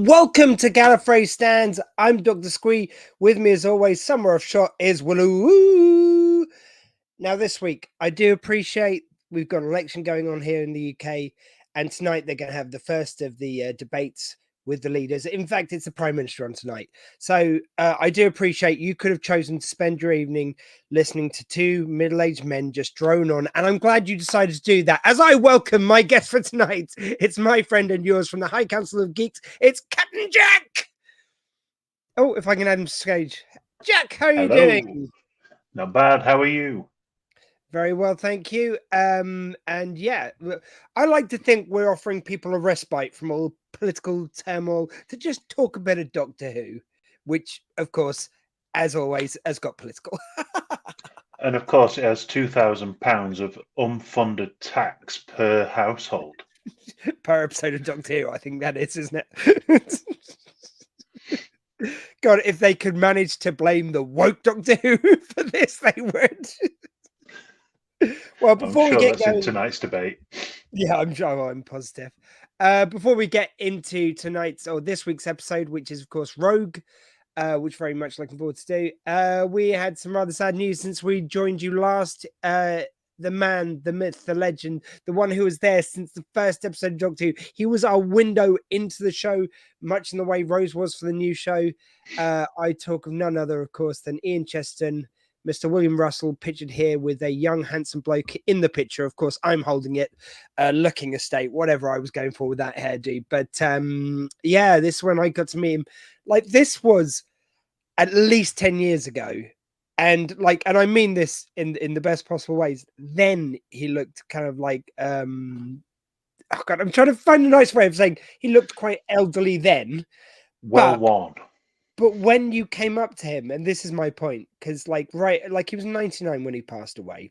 Welcome to Gallifrey Stands. I'm Dr. Squee. With me, as always, somewhere off shot is Walloo. Now, this week, I do appreciate we've got an election going on here in the UK, and tonight they're going to have the first of the debates with the leaders. In fact, it's the Prime Minister on tonight. So I do appreciate you could have chosen to spend your evening listening to two middle-aged men just drone on. And I'm glad you decided to do that. As I welcome my guest for tonight, it's my friend and yours from the High Council of Geeks. It's Captain Jack. Oh, if I can add him to stage. Jack, how are you doing? Not bad. How are you? Very well, thank you. And yeah, I like to think we're offering people a respite from all political turmoil to just talk a bit of Doctor Who, which, of course, as always, has got political. And of course, it has £2,000 of unfunded tax per household. Per episode of Doctor Who, I think that is, isn't it? God, if they could manage to blame the woke Doctor Who for this, they would. Well, before we get going, in tonight's debate. Yeah, I'm positive. Before we get into tonight's or this week's episode, which is of course Rogue, which very much looking forward to do. We had some rather sad news since we joined you last. The man, the myth, the legend, the one who was there since the first episode of Doctor Who. He was our window into the show, much in the way Rose was for the new show. I talk of none other, of course, than Ian Cheston, Mr. William Russell, pictured here with a young, handsome bloke in the picture. Of course, I'm holding it, looking a state, whatever I was going for with that hairdo. But yeah, this when I got to meet him, like this was at least 10 years ago. And like, and I mean this in the best possible ways. Then he looked kind of like, oh God, I'm trying to find a nice way of saying he looked quite elderly then. Well worn. But when you came up to him, and this is my point, because like he was 99 when he passed away,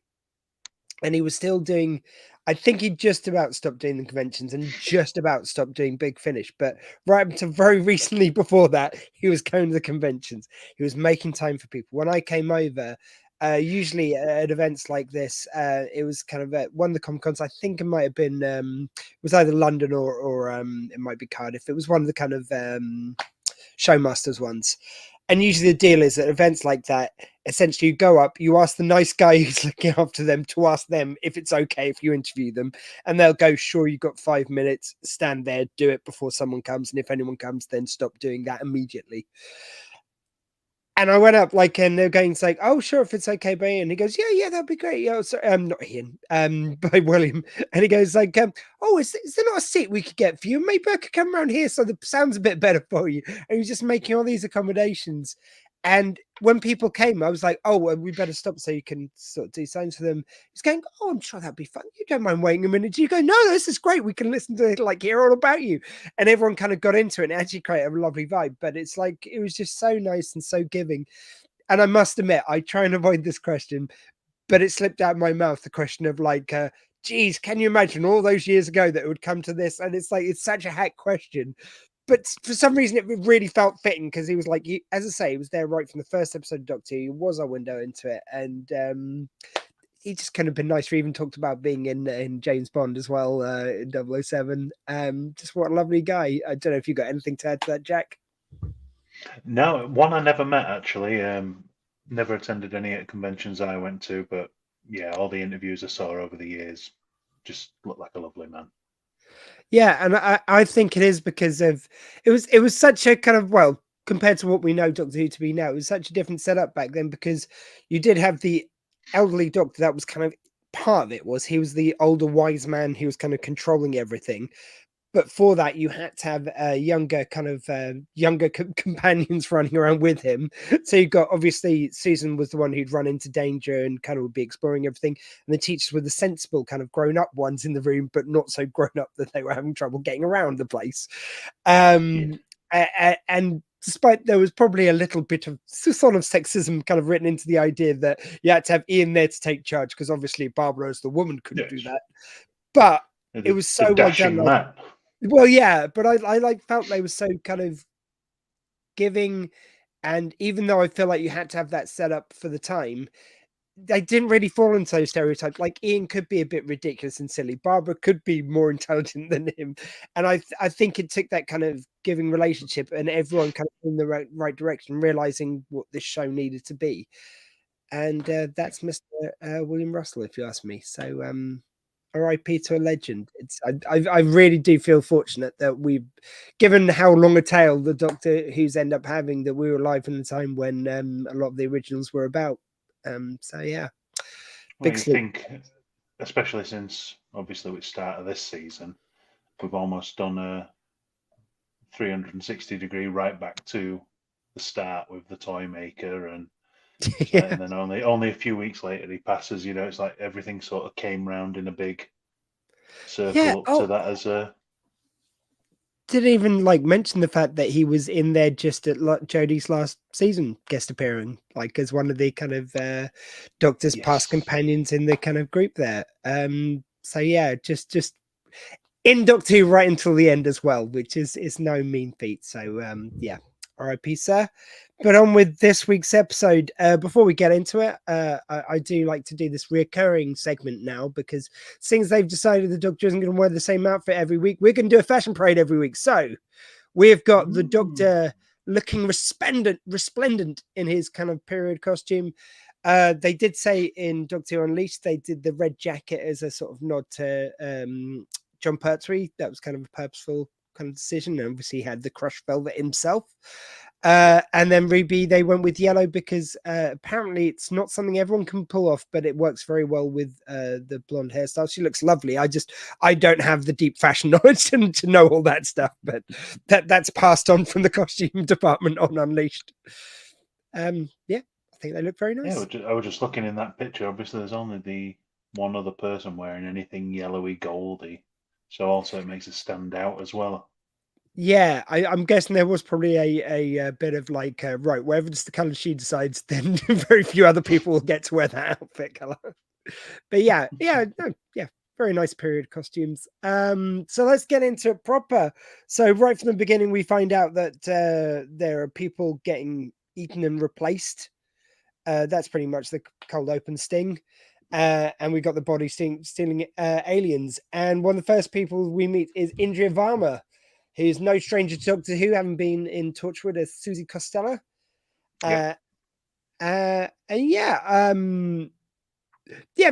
and he was still doing, I think he just about stopped doing the conventions and just about stopped doing Big Finish, but right up to very recently before that, he was going to the conventions. He was making time for people. When I came over, usually at events like this, it was kind of one of the Comic-Cons, I think it might have been, it was either London or it might be Cardiff. It was one of the kind of Showmasters ones. And usually the deal is at events like that, essentially you go up, you ask the nice guy who's looking after them to ask them if it's okay if you interview them, and they'll go, sure, you've got 5 minutes, stand there, do it before someone comes, and if anyone comes, then stop doing that immediately. And I went up, like, and they're going to say, oh, sure, if it's okay by Ian. He goes, yeah, that'd be great. Yeah, sorry, not Ian, by William. And he goes, like, oh, is there not a seat we could get for you? Maybe I could come around here so the sound's a bit better for you. And he's just making all these accommodations. And when people came, I was like, oh, well, we better stop so you can sort of do signs for them. He's going, oh, I'm sure that'd be fun. You don't mind waiting a minute. You go, no, this is great. We can listen to it, like, hear all about you. And everyone kind of got into it and actually created a lovely vibe. But it's like, it was just so nice and so giving. And I must admit, I try and avoid this question, but it slipped out of my mouth, the question of like, geez, can you imagine all those years ago that it would come to this? And it's like, it's such a hack question. But for some reason, it really felt fitting because he was like, as I say, he was there right from the first episode of Doctor Who. He was our window into it. And he just kind of been nice. We even talked about being in James Bond as well, in 007. Just what a lovely guy. I don't know if you got anything to add to that, Jack. No, one I never met, actually. Never attended any conventions I went to, but yeah, all the interviews I saw over the years just looked like a lovely man. Yeah, and I think it is because of it was such a kind of, well, compared to what we know Doctor Who to be now, it was such a different setup back then, because you did have the elderly doctor that was kind of part of it. Was he was the older wise man who was kind of controlling everything, but for that you had to have younger kind of younger companions running around with him. So you got, obviously Susan was the one who'd run into danger and kind of would be exploring everything, and the teachers were the sensible kind of grown up ones in the room, but not so grown up that they were having trouble getting around the place. Yeah, And despite there was probably a little bit of sort of sexism kind of written into the idea that you had to have Ian there to take charge, because obviously Barbara as the woman couldn't do yes, that, but it the, was the so well done. dashing man. Well, yeah, but I like felt they were so kind of giving, and even though I feel like you had to have that set up for the time, they didn't really fall into those stereotypes. Like Ian could be a bit ridiculous and silly. Barbara could be more intelligent than him, and I think it took that kind of giving relationship and everyone kind of in the right direction, realizing what this show needed to be, and that's Mr. William Russell, if you ask me. So R.I.P. to a legend. I really do feel fortunate that we've, given how long a tail the Doctor Who's end up having, that we were alive in the time when a lot of the originals were about. So yeah, Well, big you sleep. think, especially since obviously we started this season, we've almost done a 360-degree right back to the start with the toy maker, and it's like, Yeah. and then only a few weeks later he passes. You know, it's like everything sort of came round in a big Yeah. circle up to Oh, that as a didn't even like mention the fact that he was in there just at Jodie's last season guest appearing, like as one of the kind of Doctor's past yes. companions in the kind of group there. So yeah, just in Doctor Who right until the end as well, which is no mean feat. So yeah, R.I.P. sir. But on with this week's episode. Before we get into it, I do like to do this reoccurring segment now, because since they've decided the Doctor isn't going to wear the same outfit every week, we're going to do a fashion parade every week. So we've got the Mm. Doctor looking resplendent in his kind of period costume. They did say in Doctor Who Unleashed they did the red jacket as a sort of nod to John Pertwee. That was kind of a purposeful kind of decision. And obviously he had the crushed velvet himself. And then Ruby, they went with yellow because apparently it's not something everyone can pull off, but it works very well with the blonde hairstyle. She looks lovely. I don't have the deep fashion knowledge to know all that stuff, but that's passed on from the costume department on Unleashed. Yeah, I think they look very Yeah, nice. I was just looking in that picture. Obviously, there's only the one other person wearing anything yellowy goldy, so also it makes it stand out as well. Yeah, I'm guessing there was probably a bit of like, right, wherever it's the color she decides, then very few other people will get to wear that outfit color. But yeah, no, yeah, very nice period costumes. So let's get into it proper. So right from the beginning, we find out that there are people getting eaten and replaced. That's pretty much the cold open sting. And we got the body stealing aliens. And one of the first people we meet is Indria Varma, who's no stranger to Doctor Who, having been in Torchwood as Susie Costello. Yep, Uh, and yeah,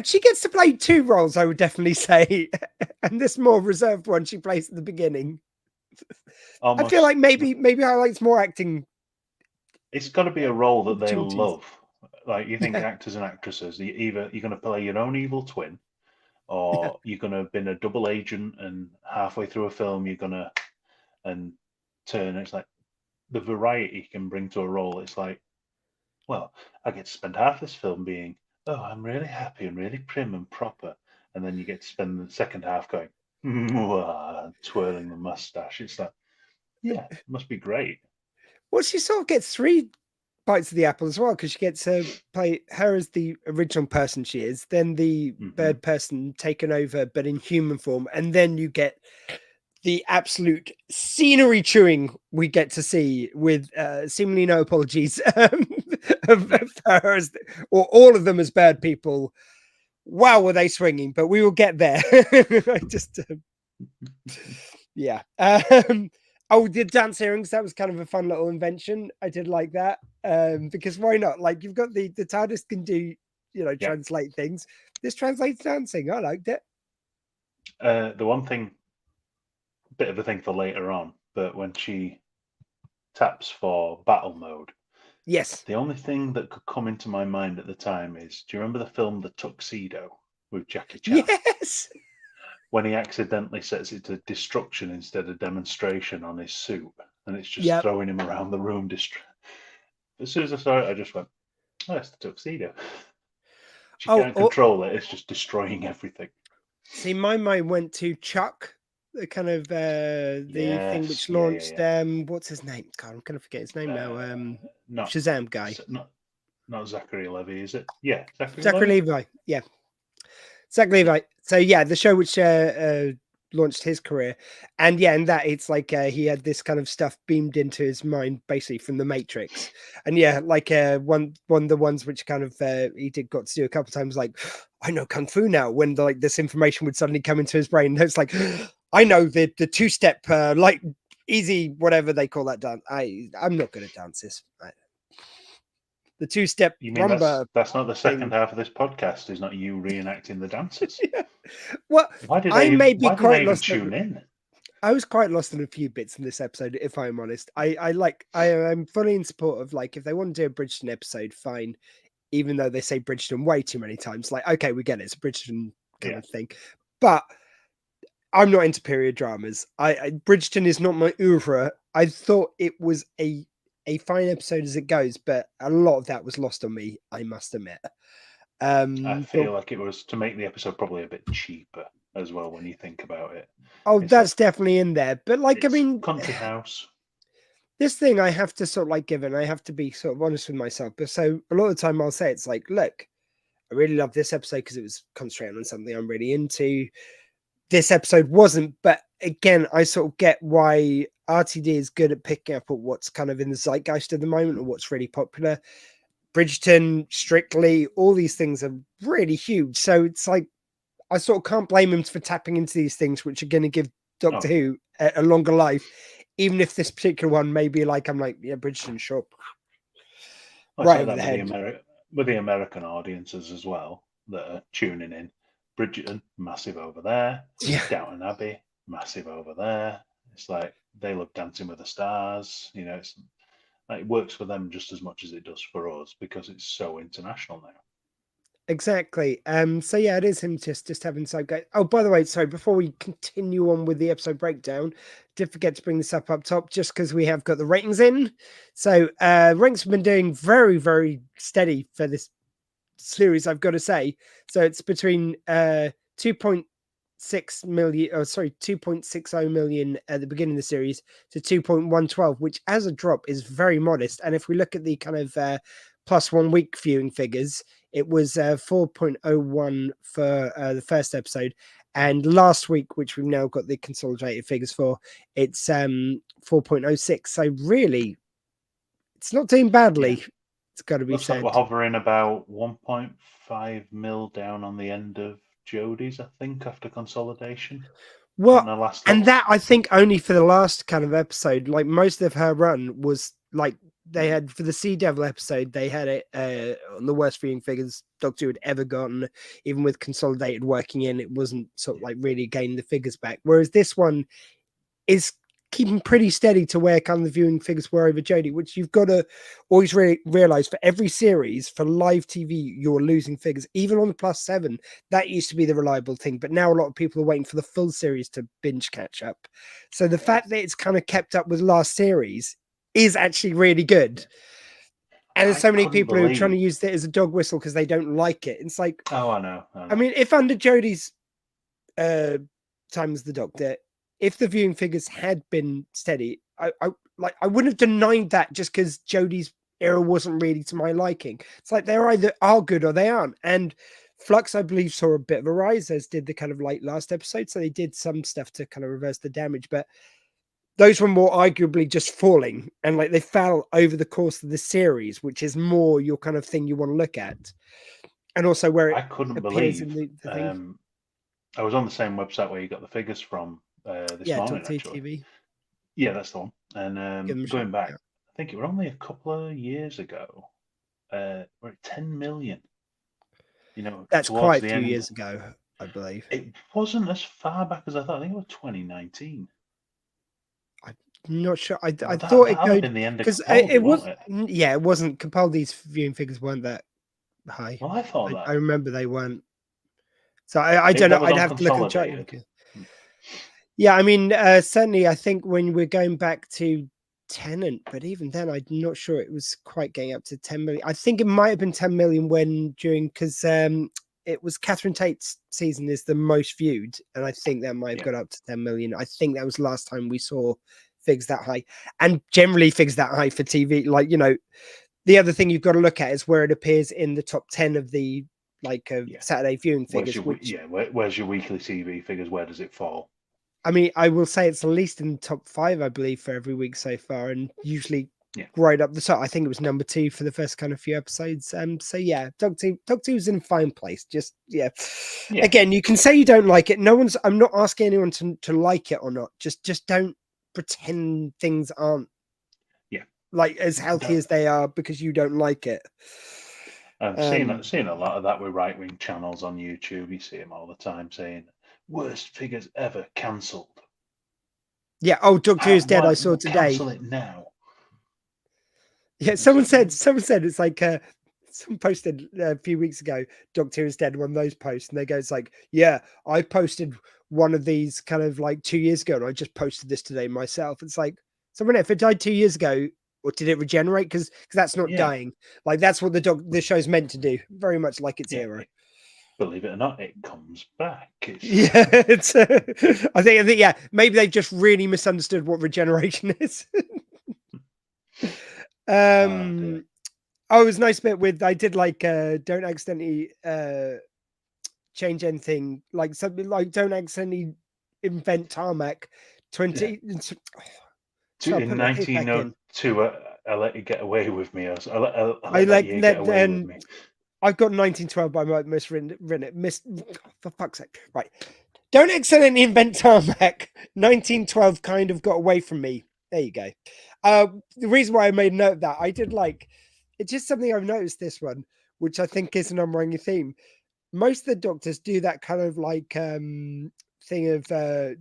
she gets to play two roles, I would definitely say. And this more reserved one she plays at the beginning. I feel almost. like maybe highlights more acting It's got to be a role that they opportunities. love. Like you think Yeah, actors and actresses, either you're going to play your own evil twin, yeah. or you're going to have been a double agent, and halfway through a film you're going to and turn. It's like the variety you can bring to a role. It's like, well, I get to spend half this film being, oh, I'm really happy and really prim and proper. And then you get to spend the second half going, twirling the mustache. It's like, yeah, it must be great. Well, she sort of gets three bites of the apple as well, because she gets to play her as the original person she is, then the Hmm. bird person taken over but in human form, and then you get the absolute scenery chewing we get to see with seemingly no apologies Yeah. of her as, or all of them as bad people. Wow, were they swinging? But we will get there. I just yeah. Oh, the dance earrings, that was kind of a fun little invention. I did like that. Because why not? Like, you've got the TARDIS can do, Yeah. translate things. This translates dancing. I liked it. The one thing, bit of a thing for later on, but when she taps for battle mode, Yes. the only thing that could come into my mind at the time is, do you remember the film The Tuxedo with Jackie Chan? Yes. When he accidentally sets it to destruction instead of demonstration on his suit, and it's just Yep. throwing him around the room. As soon as I saw it, I just went, "Oh, it's the tuxedo." She Oh, can't control it; it's just destroying everything. see, my mind went to Chuck, the kind of the thing Yes, which yeah, launched. What's his name? God, I'm gonna forget his name now. not Shazam guy, not Zachary Levy, is it? Yeah, Zachary Zachary Levy. Levi. Yeah, Zachary Levi. So yeah, the show which launched his career, and yeah, and that it's like he had this kind of stuff beamed into his mind basically from the Matrix, and yeah, like one of the ones which kind of he did got to do a couple of times, like I know kung fu now, when like this information would suddenly come into his brain, and it's like I know the two-step like easy whatever they call that dance. I'm not good at dances. The two-step You mean rumba that's not the second thing. half of this podcast? Is not you reenacting the dances? Yeah. Well, Why did I may be Why did I quite even lost. tune in? I was quite lost in a few bits in this episode, if I'm honest. I am fully in support of like if they want to do a Bridgeton episode, fine. Even though they say Bridgeton way too many times, like okay, we get it, it's a Bridgeton kind Yeah, of thing. But I'm not into period dramas. Bridgeton is not my oeuvre. I thought it was a fine episode as it goes, but a lot of that was lost on me, I must admit. I But feel like it was to make the episode probably a bit cheaper as well when you think about it. oh, It's like that's definitely in there. But like, I it's mean, country house. this thing I have to sort of like give, and I have to be sort of honest with myself. But so a lot of the time I'll say it's like, look, I really love this episode because it was concentrating on something I'm really into. This episode wasn't, but again, I sort of get why RTD is good at picking up at what's kind of in the zeitgeist at the moment or what's really popular. Bridgeton, Strictly, all these things are really huge. So it's like I sort of can't blame him for tapping into these things, which are going to give Doctor Oh, Who a longer life, even if this particular one may be like, I'm like, yeah, Bridgeton, sure. well, it's Right like over that the with head. With the American audiences as well that are tuning in. Bridgerton, massive over there. Yeah, Downton Abbey, massive over there. It's like they love Dancing with the Stars. You know, it's like, it works for them just as much as it does for us because it's so international now. exactly. So yeah, it is him just having so go. Oh, by the way, sorry, before we continue on with the episode breakdown, did forget to bring this up top just because we have got the ratings in. So ratings have been doing very, very steady for this series, I've got to say. So it's between 2.6 million, oh sorry, 2.60 million at the beginning of the series to 2.112, which as a drop is very modest. And if we look at the kind of plus 1 week viewing figures, it was 4.01 for the first episode. And last week, which we've now got the consolidated figures for, it's 4.06. So really, it's not doing Yeah. badly. It's got to be Looks like said. we're hovering about 1.5 mil down on the end of Jodie's, I think, after consolidation on Well, the last and look. that I think only for the last kind of episode, like most of her run was like they had for the Sea Devil episode, they had it on the worst viewing figures Doctor Who had ever gotten, even with consolidated working in, it wasn't sort of like really gaining the figures back. Whereas this one is keeping pretty steady to where kind of the viewing figures were over Jodie, which you've got to always realize for every series for live TV, you're losing figures, even on the +7. That used to be the reliable thing, but now a lot of people are waiting for the full series to binge catch up. So the fact that it's kind of kept up with last series is actually really good. And there's I so many couldn't people who are trying to believe. use it as a dog whistle because they don't like it. It's like, Oh, I know, I I know. mean, if under Jodie's time as the Doctor, if the viewing figures had been steady, I wouldn't have denied that just because Jodie's era wasn't really to my liking. It's like they're either are good or they aren't. And Flux, I believe, saw a bit of a rise, as did the kind of like last episode. So they did some stuff to kind of reverse the damage, but those were more arguably just falling and like they fell over the course of the series, which is more your kind of thing you want to look at. And also where it I couldn't appears in believe. the thing. I was on the same website where you got the figures from this Yeah, morning, Talk to actually. TV. Yeah, that's the one. Give And 'em a going shout. back, Yeah. I think it was only a couple of years ago. We're at 10 million. You know, That's towards quite a the few end. years ago, I believe. It wasn't as far back as I thought. I think it was 2019. I'm not sure. I No, thought that it had go been the end of because Capaldi, it won't was it? yeah, it wasn't Capaldi's viewing figures weren't that high. Well, I thought I that. remember they weren't. So I don't know. That was I'd on have to look at the chart. consolidated. Yeah, I mean, certainly, I think when we're going back to Tenant, but even then, I'm not sure it was quite getting up to 10 million. I think it might have been 10 million when during because it was Catherine Tate's season is the most viewed, and I think that might have Yeah. got up to 10 million. I think that was the last time we saw figures that high, and generally figures that high for TV. Like, you know, the other thing you've got to look at is where it appears in the top 10 of the Yeah. Saturday viewing Where's figures, your which where's your weekly TV figures? Where does it fall? I mean, I will say it's at least in the top 5, I believe, for every week so far, and usually Yeah. right up the top. I think it was number 2 for the first kind of few episodes. So yeah, Doctor Who's in a fine place. Just Yeah. Again, you can say you don't like it. I'm not asking anyone to like it or not. Just don't pretend things aren't like as healthy as they are because you don't like it. I've seen a lot of that with right wing channels on YouTube. You see them all the time saying worst figures ever cancelled. Yeah. Oh, Doctor Who's dead. I saw today. Cancel it now. Yeah, someone said it's like someone posted a few weeks ago, Doctor Who is dead, one of those posts, and they go, it's like, yeah, I posted one of these kind of like 2 years ago, and I just posted this today myself. It's like, someone if it died 2 years ago, or did it regenerate? Because that's not dying. Like that's what the show's meant to do, very much like its era. Believe it or not, it comes back. Yeah, it's. I think yeah, maybe they just really misunderstood what regeneration is. Oh, it was a nice bit with I did like don't accidentally change anything, like something like don't accidentally invent tarmac 20 in 1902. I let you get away with me. I let you get away with me. I've got 1912, but I might miswritten it. For fuck's sake. Right. Don't accidentally invent tarmac. 1912 kind of got away from me. There you go. The reason why I made note of that, I did like, it's just something I've noticed this one, which I think is an ongoing theme. Most of the doctors do that kind of like thing of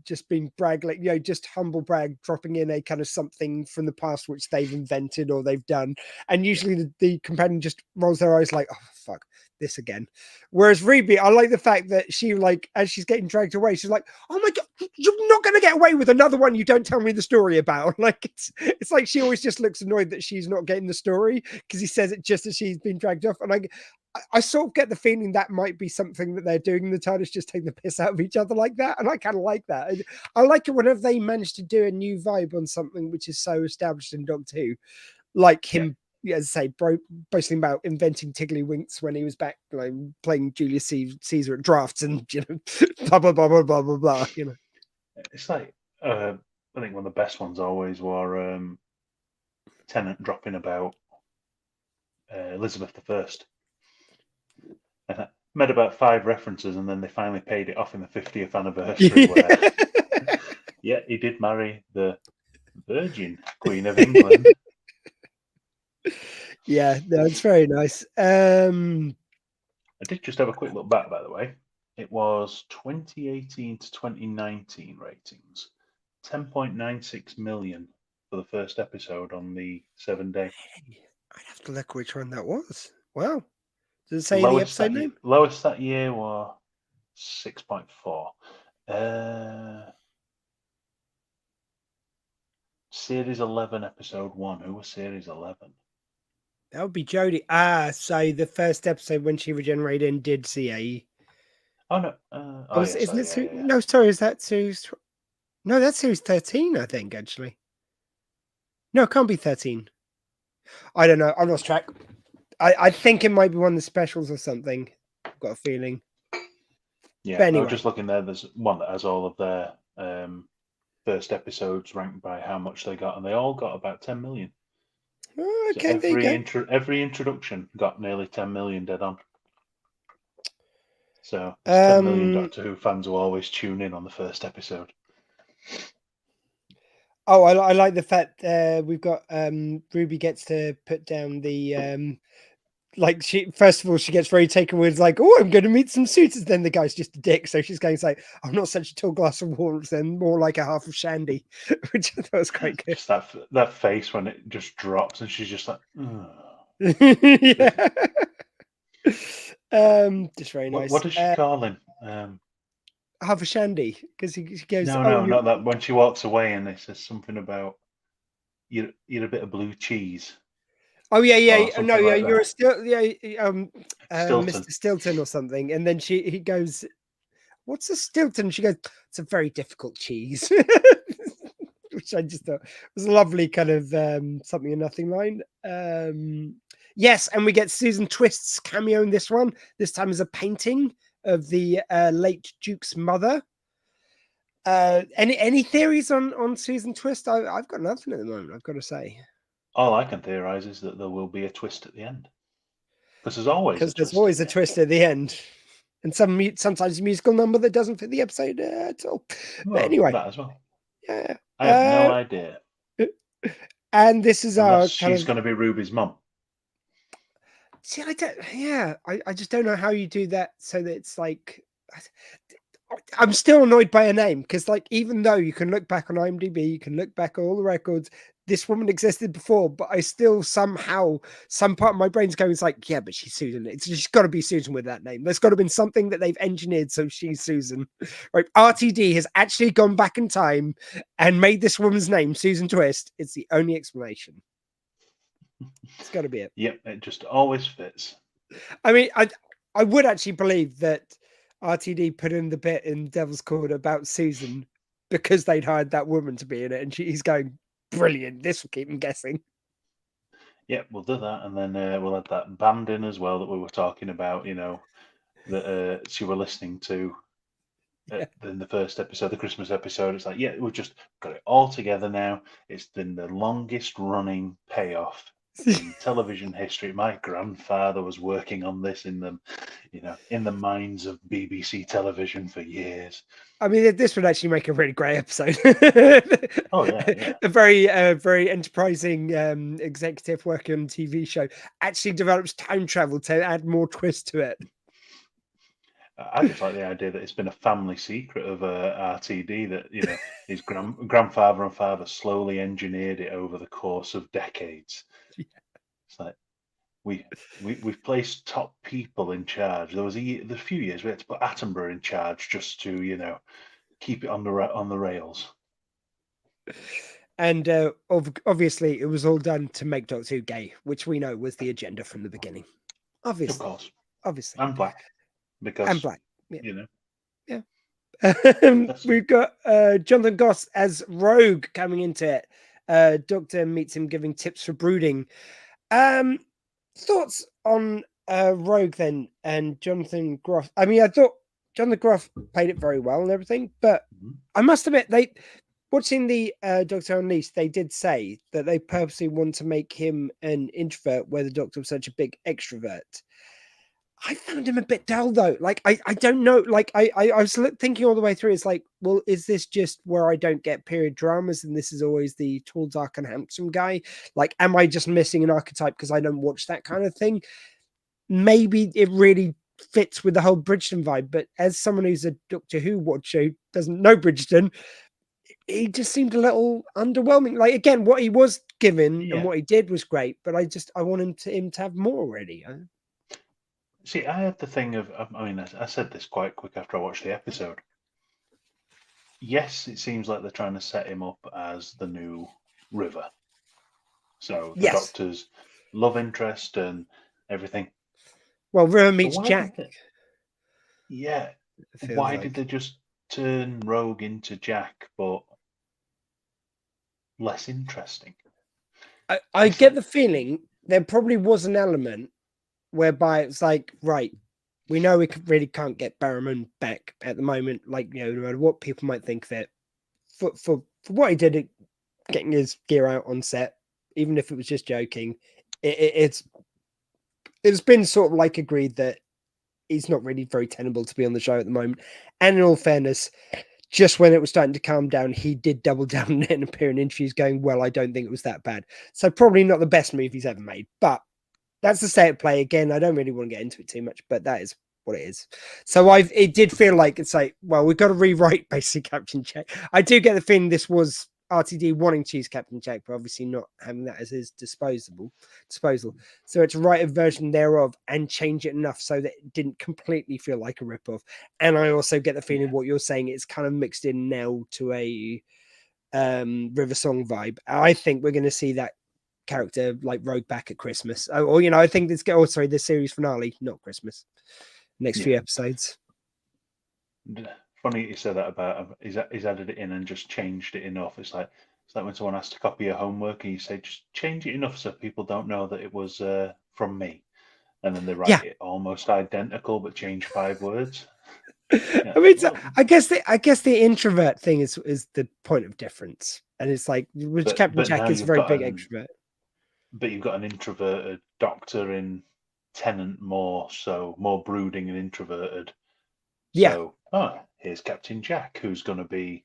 just being brag, like, you know, just humble brag, dropping in a kind of something from the past which they've invented or they've done. And usually the companion just rolls their eyes like, oh, fuck, this again. Whereas Ruby, I like the fact that she, like, as she's getting dragged away, she's like, oh my God, you're not going to get away with another one you don't tell me the story about. Like, it's like she always just looks annoyed that she's not getting the story because he says it just as she's been dragged off. And I sort of get the feeling that might be something that they're doing in the TARDIS, just taking the piss out of each other like that. And I kind of like that. I like it whenever they manage to do a new vibe on something which is so established in Doctor Who, like him, as I say, boasting about inventing Tiddlywinks when he was back, like, playing Julius Caesar at drafts and, you know, blah, blah, blah, blah, blah, blah, blah, you know. It's like, I think one of the best ones always were Tennant dropping about Elizabeth I. And I made about 5 references, and then they finally paid it off in the 50th anniversary. Where, yeah, he did marry the Virgin Queen of England. Yeah, no, it's very nice. I did just have a quick look back, by the way. It was 2018 to 2019 ratings, 10.96 million for the first episode on the 7-day. I'd have to look which one that was. Wow. Does it say the episode name? Lowest that year was 6.4. Series 11, episode 1. Who was Series 11? That would be Jodie. So the first episode when she regenerated and did CAE. Oh, no. No, sorry, is that series? No, that's series 13, I think, actually. No, it can't be 13. I don't know. I've lost track. I think it might be one of the specials or something. I've got a feeling. Yeah, but anyway. I was just looking there. There's one that has all of their first episodes ranked by how much they got, and they all got about 10 million. Oh, okay, so every introduction got nearly 10 million dead on. So there's 10 million Doctor Who fans who always tune in on the first episode. Oh, I like the fact we've got Ruby gets to put down the like she first of all she gets very taken with like, oh, I'm going to meet some suitors. Then the guy's just a dick, so she's going to say, I'm not such a tall glass of water, then more like a half of shandy, which I thought was quite good. Just that face when it just drops, and she's just like, "Ugh." Yeah. Just very nice. What does she call him? Half a shandy, because he goes, No, oh, no, you. not that. When she walks away and it says something about you're a bit of blue cheese Oh yeah, or yeah. No, something yeah, like you're that. still Stilton. Mr. Stilton or something. And then he goes, what's a Stilton? She goes, it's a very difficult cheese. Which I just thought was a lovely kind of something and nothing line. Yes, and we get Susan Twist's cameo in this one. This time as a painting of the late Duke's mother. Any theories on Susan Twist? I've got nothing at the moment, I've got to say. All I can theorize is that there will be a twist at the end, because there's always a Because there's twist at always the a end. twist at the end. And sometimes a musical number that doesn't fit the episode at all. But Well, anyway, that as well. yeah. I have no idea, And this is unless our kind she's of going to be Ruby's mum. see. I don't. Yeah, I just don't know how you do that so that it's like. I'm still annoyed by her name because, like, even though you can look back on IMDb, you can look back at all the records, this woman existed before, but I still somehow, some part of my brain's going, it's like, yeah, but she's Susan. She's got to be Susan with that name. There's got to have been something that they've engineered so she's Susan. Right? RTD has actually gone back in time and made this woman's name Susan Twist. It's the only explanation. It's got to be it. Yep, it just always fits. I mean, I would actually believe that RTD put in the bit in Devil's Court about Susan because they'd hired that woman to be in it, and he's going, brilliant. This will keep him guessing. Yep, we'll do that, and then we'll add that band in as well that we were talking about. That she were listening to in the first episode, the Christmas episode. It's like, yeah, we've just got it all together now. It's been the longest running payoff in television history. My grandfather was working on this in the minds of BBC television for years. I mean, this would actually make a really great episode. Oh yeah. A very enterprising executive working on a TV show actually develops time travel to add more twist to it. I just like the idea that it's been a family secret of RTD that his grandfather and father slowly engineered it over the course of decades. Yeah. It's like we've placed top people in charge. There was a few years we had to put Attenborough in charge just to keep it on the rails. And obviously, it was all done to make Doctor Who gay, which we know was the agenda from the beginning. Obviously, Of course, obviously, and black because and black. Yeah. Yeah. We've got Jonathan Goss as Rogue coming into it. Doctor meets him giving tips for brooding. Thoughts on Rogue then and Jonathan Groff? I mean, I thought Jonathan Groff played it very well and everything, but I must admit, watching the Doctor Unleashed, they did say that they purposely want to make him an introvert where the Doctor was such a big extrovert. I found him a bit dull though. Like, I don't know. Like, I was thinking all the way through. It's like, well, is this just where I don't get period dramas and this is always the tall, dark, and handsome guy? Like, am I just missing an archetype because I don't watch that kind of thing? Maybe it really fits with the whole Bridgeton vibe. But as someone who's a Doctor Who watcher who doesn't know Bridgeton, he just seemed a little underwhelming. Like, again, what he was given and what he did was great, but I want him to have more already. See, I had the thing of, I mean, I said this quite quick after I watched the episode. Yes, it seems like they're trying to set him up as the new River. So the Doctor's love interest and everything. Well, River meets Jack. Why did they just turn Rogue into Jack, but less interesting? I get the feeling there probably was an element whereby it's like, right, we know we really can't get Barrowman back at the moment. Like, no matter what people might think of it, for what he did, getting his gear out on set, even if it was just joking, it's been sort of like agreed that he's not really very tenable to be on the show at the moment. And in all fairness, just when it was starting to calm down, he did double down and appear in interviews going, well, I don't think it was that bad. So probably not the best movie he's ever made, but that's the state of play. Again, I don't really want to get into it too much, but that is what it is. So it did feel like it's like, well, we've got to rewrite basically Captain Jack. I do get the feeling this was RTD wanting to use Captain Jack, but obviously not having that as his disposal. So it's write a version thereof and change it enough so that it didn't completely feel like a ripoff. And I also get the feeling what you're saying, it's kind of mixed in now to a River Song vibe. I think we're going to see that character like Rogue back at Christmas, or I think this. Oh, sorry, the series finale, not Christmas. Next few episodes. Funny you said that about he's added it in and just changed it enough. It's like when someone has to copy your homework and you say just change it enough so people don't know that it was from me, and then they write it almost identical but change 5 words. Yeah. I mean, I guess the introvert thing is the point of difference, and it's like which Captain Jack is a very big extrovert. But you've got an introverted Doctor in Tennant, more brooding and introverted. So, here's Captain Jack, who's going to be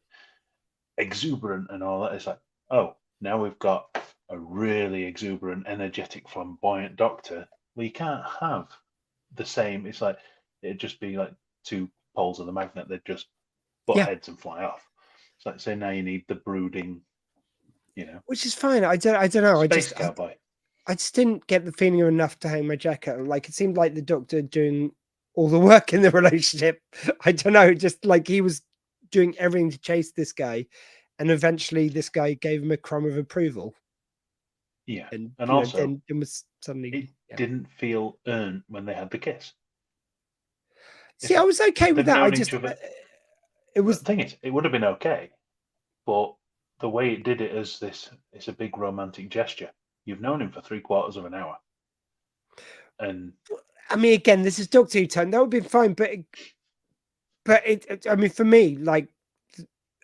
exuberant and all that. It's like, oh, now we've got a really exuberant, energetic, flamboyant Doctor. Well, you can't have the same. It's like it'd just be like 2 poles of the magnet that just butt heads and fly off. It's like, so now you need the brooding, which is fine. I don't know. Space cowboy. I just didn't get the feeling of enough to hang my jacket. Like it seemed like the Doctor doing all the work in the relationship. I don't know, just like he was doing everything to chase this guy, and eventually this guy gave him a crumb of approval. Yeah, and also then it was suddenly it didn't feel earned when they had the kiss. See, I was okay with that. I just it was the thing is, it would have been okay, but the way it did it as this, it's a big romantic gesture. You've known him for 3/4 of an hour, and I mean, again, this is Doctor Who time. That would be fine, but I mean, for me, like,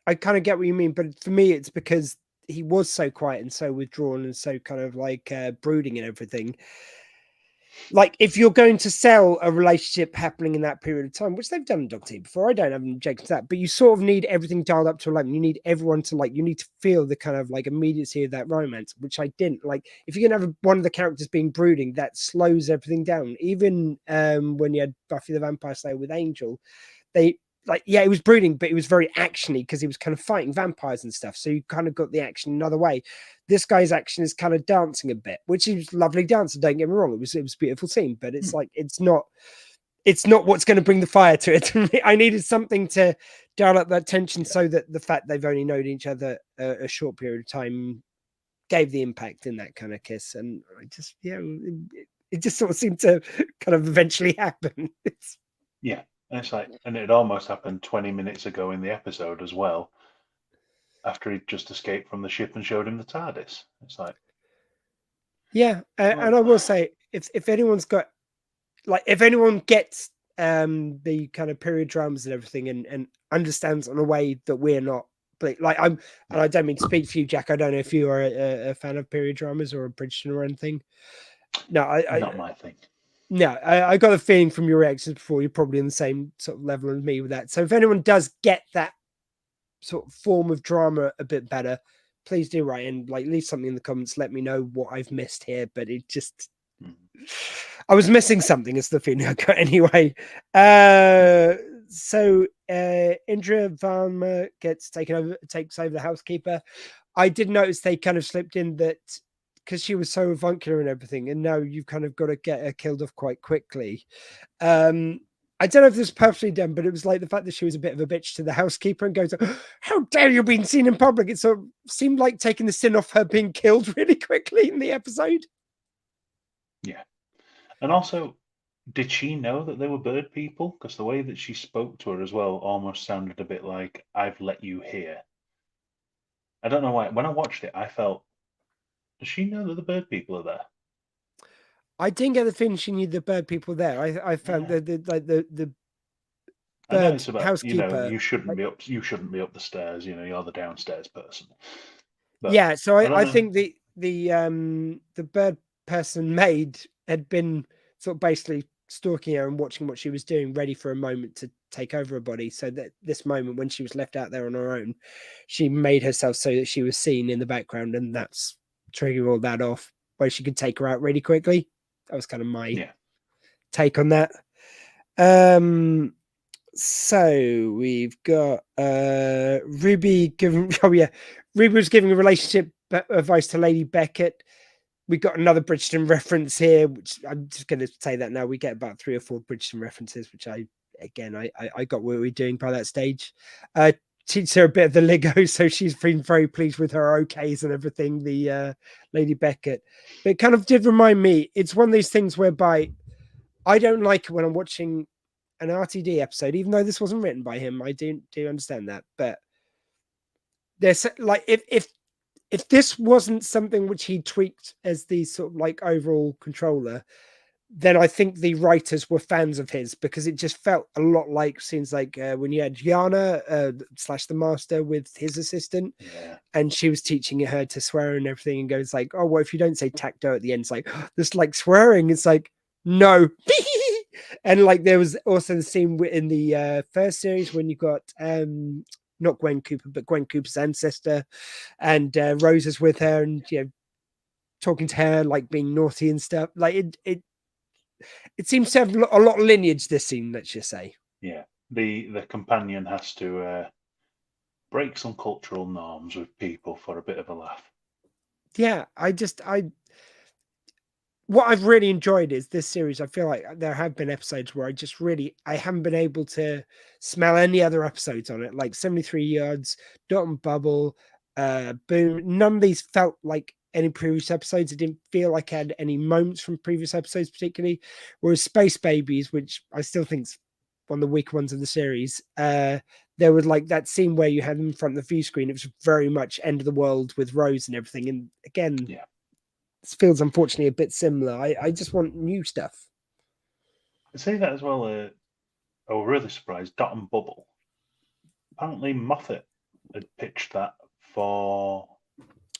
I kind of get what you mean, but for me, it's because he was so quiet and so withdrawn and so kind of like brooding and everything. Like, if you're going to sell a relationship happening in that period of time, which they've done in Doctor Who before, I don't have an objection to that, but you sort of need everything dialed up to 11. You need everyone to you need to feel the kind of like immediacy of that romance, which I didn't. Like, if you're going to have one of the characters being brooding, that slows everything down. Even when you had Buffy the Vampire Slayer with Angel, it was brooding, but it was very actiony because he was kind of fighting vampires and stuff. So you kind of got the action another way. This guy's action is kind of dancing a bit, which is lovely dancing. Don't get me wrong; it was a beautiful scene, but it's like it's not what's going to bring the fire to it. I needed something to dial up that tension so that the fact they've only known each other a short period of time gave the impact in that kind of kiss. And I just it just sort of seemed to kind of eventually happen. And it's like, and it almost happened 20 minutes ago in the episode as well, after he'd just escaped from the ship and showed him the TARDIS. It's like, and I will say, if anyone's got, like, if anyone gets the kind of period dramas and everything and understands in a way that we're not, but like and I don't mean to speak for you, Jack. I don't know if you are a fan of period dramas or a Bridgeton or anything. No, not my thing. No, I got a feeling from your reactions before you're probably on the same sort of level as me with that. So if anyone does get that sort of form of drama a bit better, please do write in, like, leave something in the comments. Let me know what I've missed here. But it just, I was missing something. Is the feeling I got anyway. So Indra Varma takes over the housekeeper. I did notice they kind of slipped in that, because she was so avuncular and everything, and now you've kind of got to get her killed off quite quickly. I don't know if this was purposely done, but it was like the fact that she was a bit of a bitch to the housekeeper and goes, "How dare you being seen in public?" It sort of seemed like taking the sin off her being killed really quickly in the episode. Yeah. And also, did she know that they were bird people? Because the way that she spoke to her as well almost sounded a bit like, "I've let you hear." I don't know why. When I watched it, I felt, does she know that the bird people are there? I didn't get the feeling she knew the bird people there. I found the I know it's about, housekeeper. You shouldn't be up. You shouldn't be up the stairs. You're the downstairs person. But yeah, so I think the bird person maid had been sort of basically stalking her and watching what she was doing, ready for a moment to take over her body. So that this moment when she was left out there on her own, she made herself so that she was seen in the background, and that's triggering all that off where she could take her out really quickly. That was kind of my take on that. So we've got Ruby giving Ruby was giving a relationship advice to Lady Beckett. We got another Bridgeton reference here, which I'm just going to say that now. We get about 3 or 4 Bridgeton references, which I got what we were doing by that stage. Teach her a bit of the Lego, so she's been very pleased with her okays and everything, the Lady Beckett. But it kind of did remind me, it's one of these things whereby I don't like it when I'm watching an RTD episode, even though this wasn't written by him. I do understand that. But there's like, if this wasn't something which he tweaked as the sort of like overall controller, then I think the writers were fans of his, because it just felt a lot like scenes like when you had Yana / the master with his assistant, and she was teaching her to swear and everything, and goes like, oh, well, if you don't say tacto at the end, it's like, this like swearing. It's like, no. And like there was also the scene in the first series when you got not Gwen Cooper, but Gwen Cooper's ancestor, and Rose is with her, and talking to her, like being naughty and stuff. Like it seems to have a lot of lineage, this scene, let's just say. Yeah, the companion has to break some cultural norms with people for a bit of a laugh. Yeah, what I've really enjoyed is this series. I feel like there have been episodes where I haven't been able to smell any other episodes on it, like 73 Yards, Dot and Bubble, Boom. None of these felt like any previous episodes. It didn't feel like I had any moments from previous episodes particularly. Whereas Space Babies, which I still think is one of the weaker ones of the series, there was like that scene where you had them in front of the view screen. It was very much end of the world with Rose and everything. And again, this feels unfortunately a bit similar. I just want new stuff. I say that as well. I was really surprised. Dot and Bubble. Apparently, Moffat had pitched that for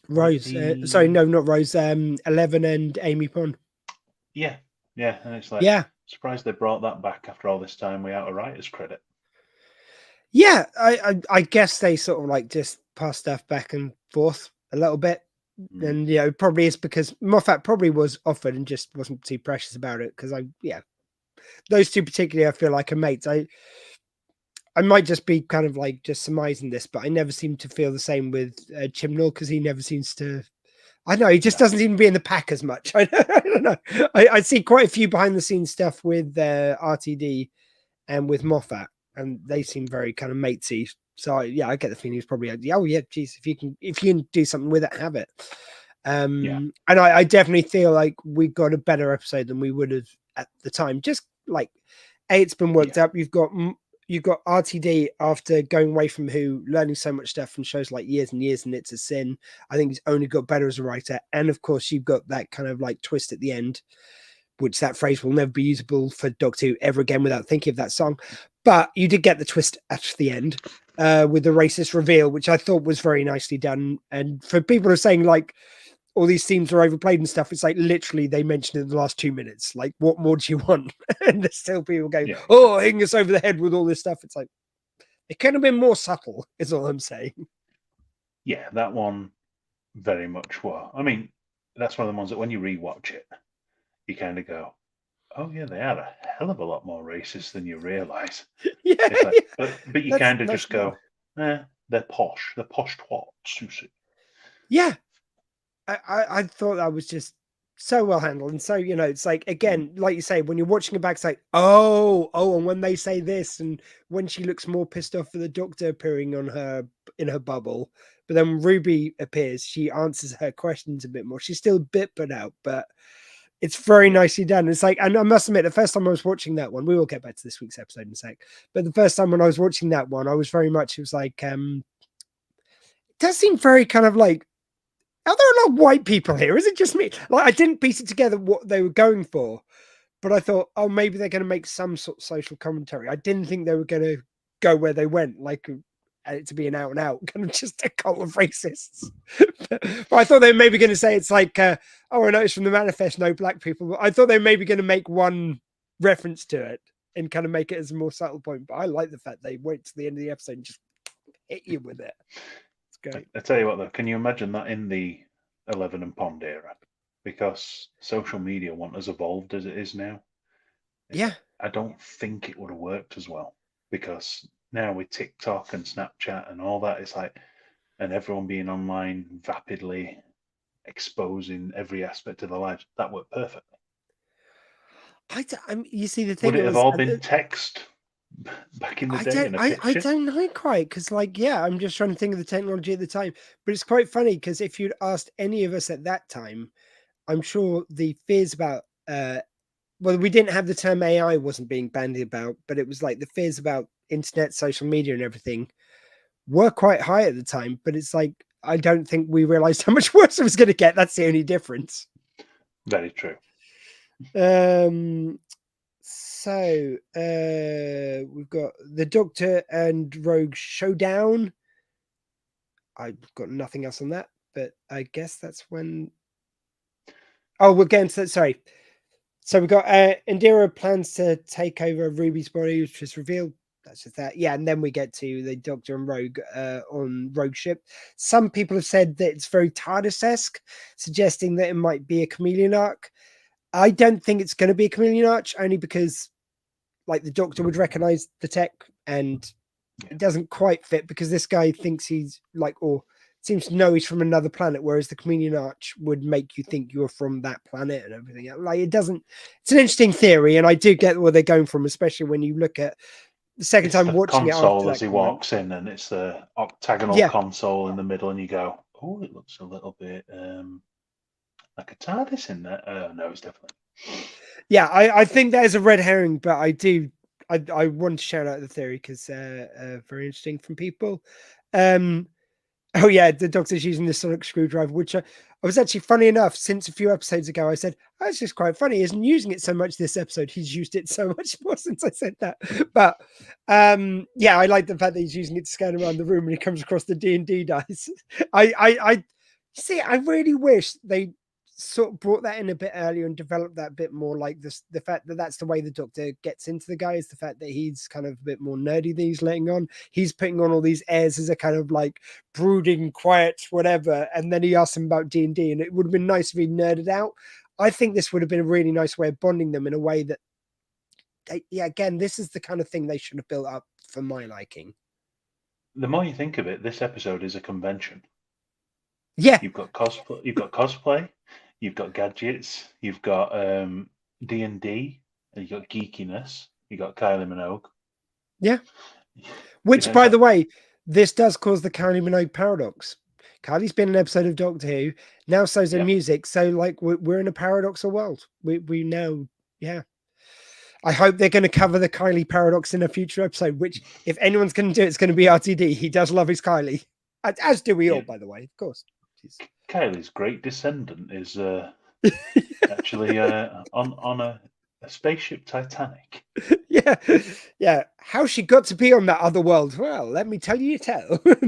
Rose. Sorry, no, not Rose. 11 and Amy Pond. Yeah, and it's like, surprised they brought that back after all this time without a writer's credit. Yeah, I guess they sort of like just pass stuff back and forth a little bit. And probably it's because Moffat probably was offered and just wasn't too precious about it, because those two particularly I feel like are mates. I might just be kind of like just surmising this, but I never seem to feel the same with Chibnall, because he never seems to. I know he just doesn't seem to be in the pack as much. I don't know. I see quite a few behind the scenes stuff with RTD and with Moffat, and they seem very kind of matesy. So I get the feeling he's probably geez, if you can do something with it, have it. And I definitely feel like we got a better episode than we would have at the time. Just like it's been worked up. You've got RTD after going away from Who, learning so much stuff from shows like Years and Years and It's a Sin. I think he's only got better as a writer. And of course, you've got that kind of like twist at the end, which that phrase will never be usable for Doctor Who ever again without thinking of that song. But you did get the twist at the end with the racist reveal, which I thought was very nicely done. And for people who are saying like all these themes are overplayed and stuff, it's like literally they mentioned it in the last 2 minutes. Like, what more do you want? And there's still people going, hitting us over the head with all this stuff. It's like, it could have been more subtle, is all I'm saying. Yeah, that one very much was. I mean, that's one of the ones that when you rewatch it, you kind of go, oh yeah, they are a hell of a lot more racist than you realise. But you kind of just go, they're posh. They're posh twats, you see. Yeah. I thought that was just so well handled. And so, it's like, again, like you say, when you're watching it back, it's like, oh, and when they say this, and when she looks more pissed off for the Doctor appearing in her bubble, but then when Ruby appears, she answers her questions a bit more. She's still a bit put out, but it's very nicely done. It's like, and I must admit, the first time I was watching that one, we will get back to this week's episode in a sec, but the first time when I was watching that one, I was very much, it was like, it does seem very kind of like, are there a lot of white people here? Is it just me? Like, I didn't piece it together what they were going for, but I thought, oh, maybe they're going to make some sort of social commentary. I didn't think they were going to go where they went, like to be an out and out kind of just a cult of racists. But I thought they were maybe going to say it's like, I noticed from the manifest, no black people. I thought they were maybe going to make one reference to it and kind of make it as a more subtle point. But I like the fact they wait to the end of the episode and just hit you with it. It's great. I tell you what, though, can you imagine that in the 11 and Pond era? Because social media wasn't as evolved as it is now. Yeah. I don't think it would have worked as well, because now with TikTok and Snapchat and all that, it's like, and everyone being online vapidly exposing every aspect of their lives, that worked perfectly. You see, the thing Would it have was, all been text back in the day in a I picture? don't know quite, because like, yeah, I'm just trying to think of the technology at the time. But it's quite funny because if you'd asked any of us at that time, I'm sure the fears about well, we didn't have the term AI wasn't being bandied about, but it was like the fears about internet, social media, and everything were quite high at the time. But it's like I don't think we realized how much worse it was going to get. That's the only difference. Very true. So we've got the Doctor and Rogue showdown. I've got nothing else on that, but I guess that's when. Oh, we're getting to sorry. So we've got Indira plans to take over Ruby's body, which was revealed. That's just that. Yeah, and then we get to the Doctor and Rogue on Rogue ship. Some people have said that it's very TARDIS-esque, suggesting that it might be a chameleon arc. I don't think it's going to be a chameleon arch, only because like the Doctor would recognize the tech and it doesn't quite fit, because this guy thinks he's like, or seems to know he's from another planet, whereas the chameleon arch would make you think you're from that planet and everything. Like, it doesn't. It's an interesting theory, and I do get where they're going from, especially when you look at the second time watching it console after as that he comment. walks in, and it's the octagonal console in the middle, and you go, "Oh, it looks a little bit like a TARDIS in there." No, it's definitely. Yeah, I think that is a red herring, but I want to shout out the theory because very interesting from people. Oh yeah, the Doctor's using the sonic screwdriver, which I was actually, funny enough, since a few episodes ago I said, oh, it's just quite funny. He isn't using it so much this episode. He's used it so much more since I said that. But yeah, I like the fact that he's using it to scan around the room when he comes across the D&D dice. I see. I really wish they sort of brought that in a bit earlier and developed that a bit more. Like this, the fact that that's the way the Doctor gets into the guy is the fact that he's kind of a bit more nerdy than he's letting on. He's putting on all these airs as a kind of like brooding, quiet, whatever, and then he asks him about D&D, and it would have been nice if he nerded out. I think this would have been a really nice way of bonding them in a way that yeah, again, this is the kind of thing they should have built up for my liking. The more you think of it, this episode is a convention. Yeah, you've got cosplay, you've got gadgets, you've got D&D, and you've got geekiness, you've got Kylie Minogue. Yeah. Which, by the way, this does cause the Kylie Minogue paradox. Kylie's been in an episode of Doctor Who, now so's her music. So, like, we're in a paradoxal world. We know, yeah. I hope they're going to cover the Kylie paradox in a future episode, which, if anyone's going to do it, it's going to be RTD. He does love his Kylie. As do we all, by the way, of course. Kylie's great descendant is actually on a spaceship Titanic. Yeah. How she got to be on that other world? Well, let me tell you tell. But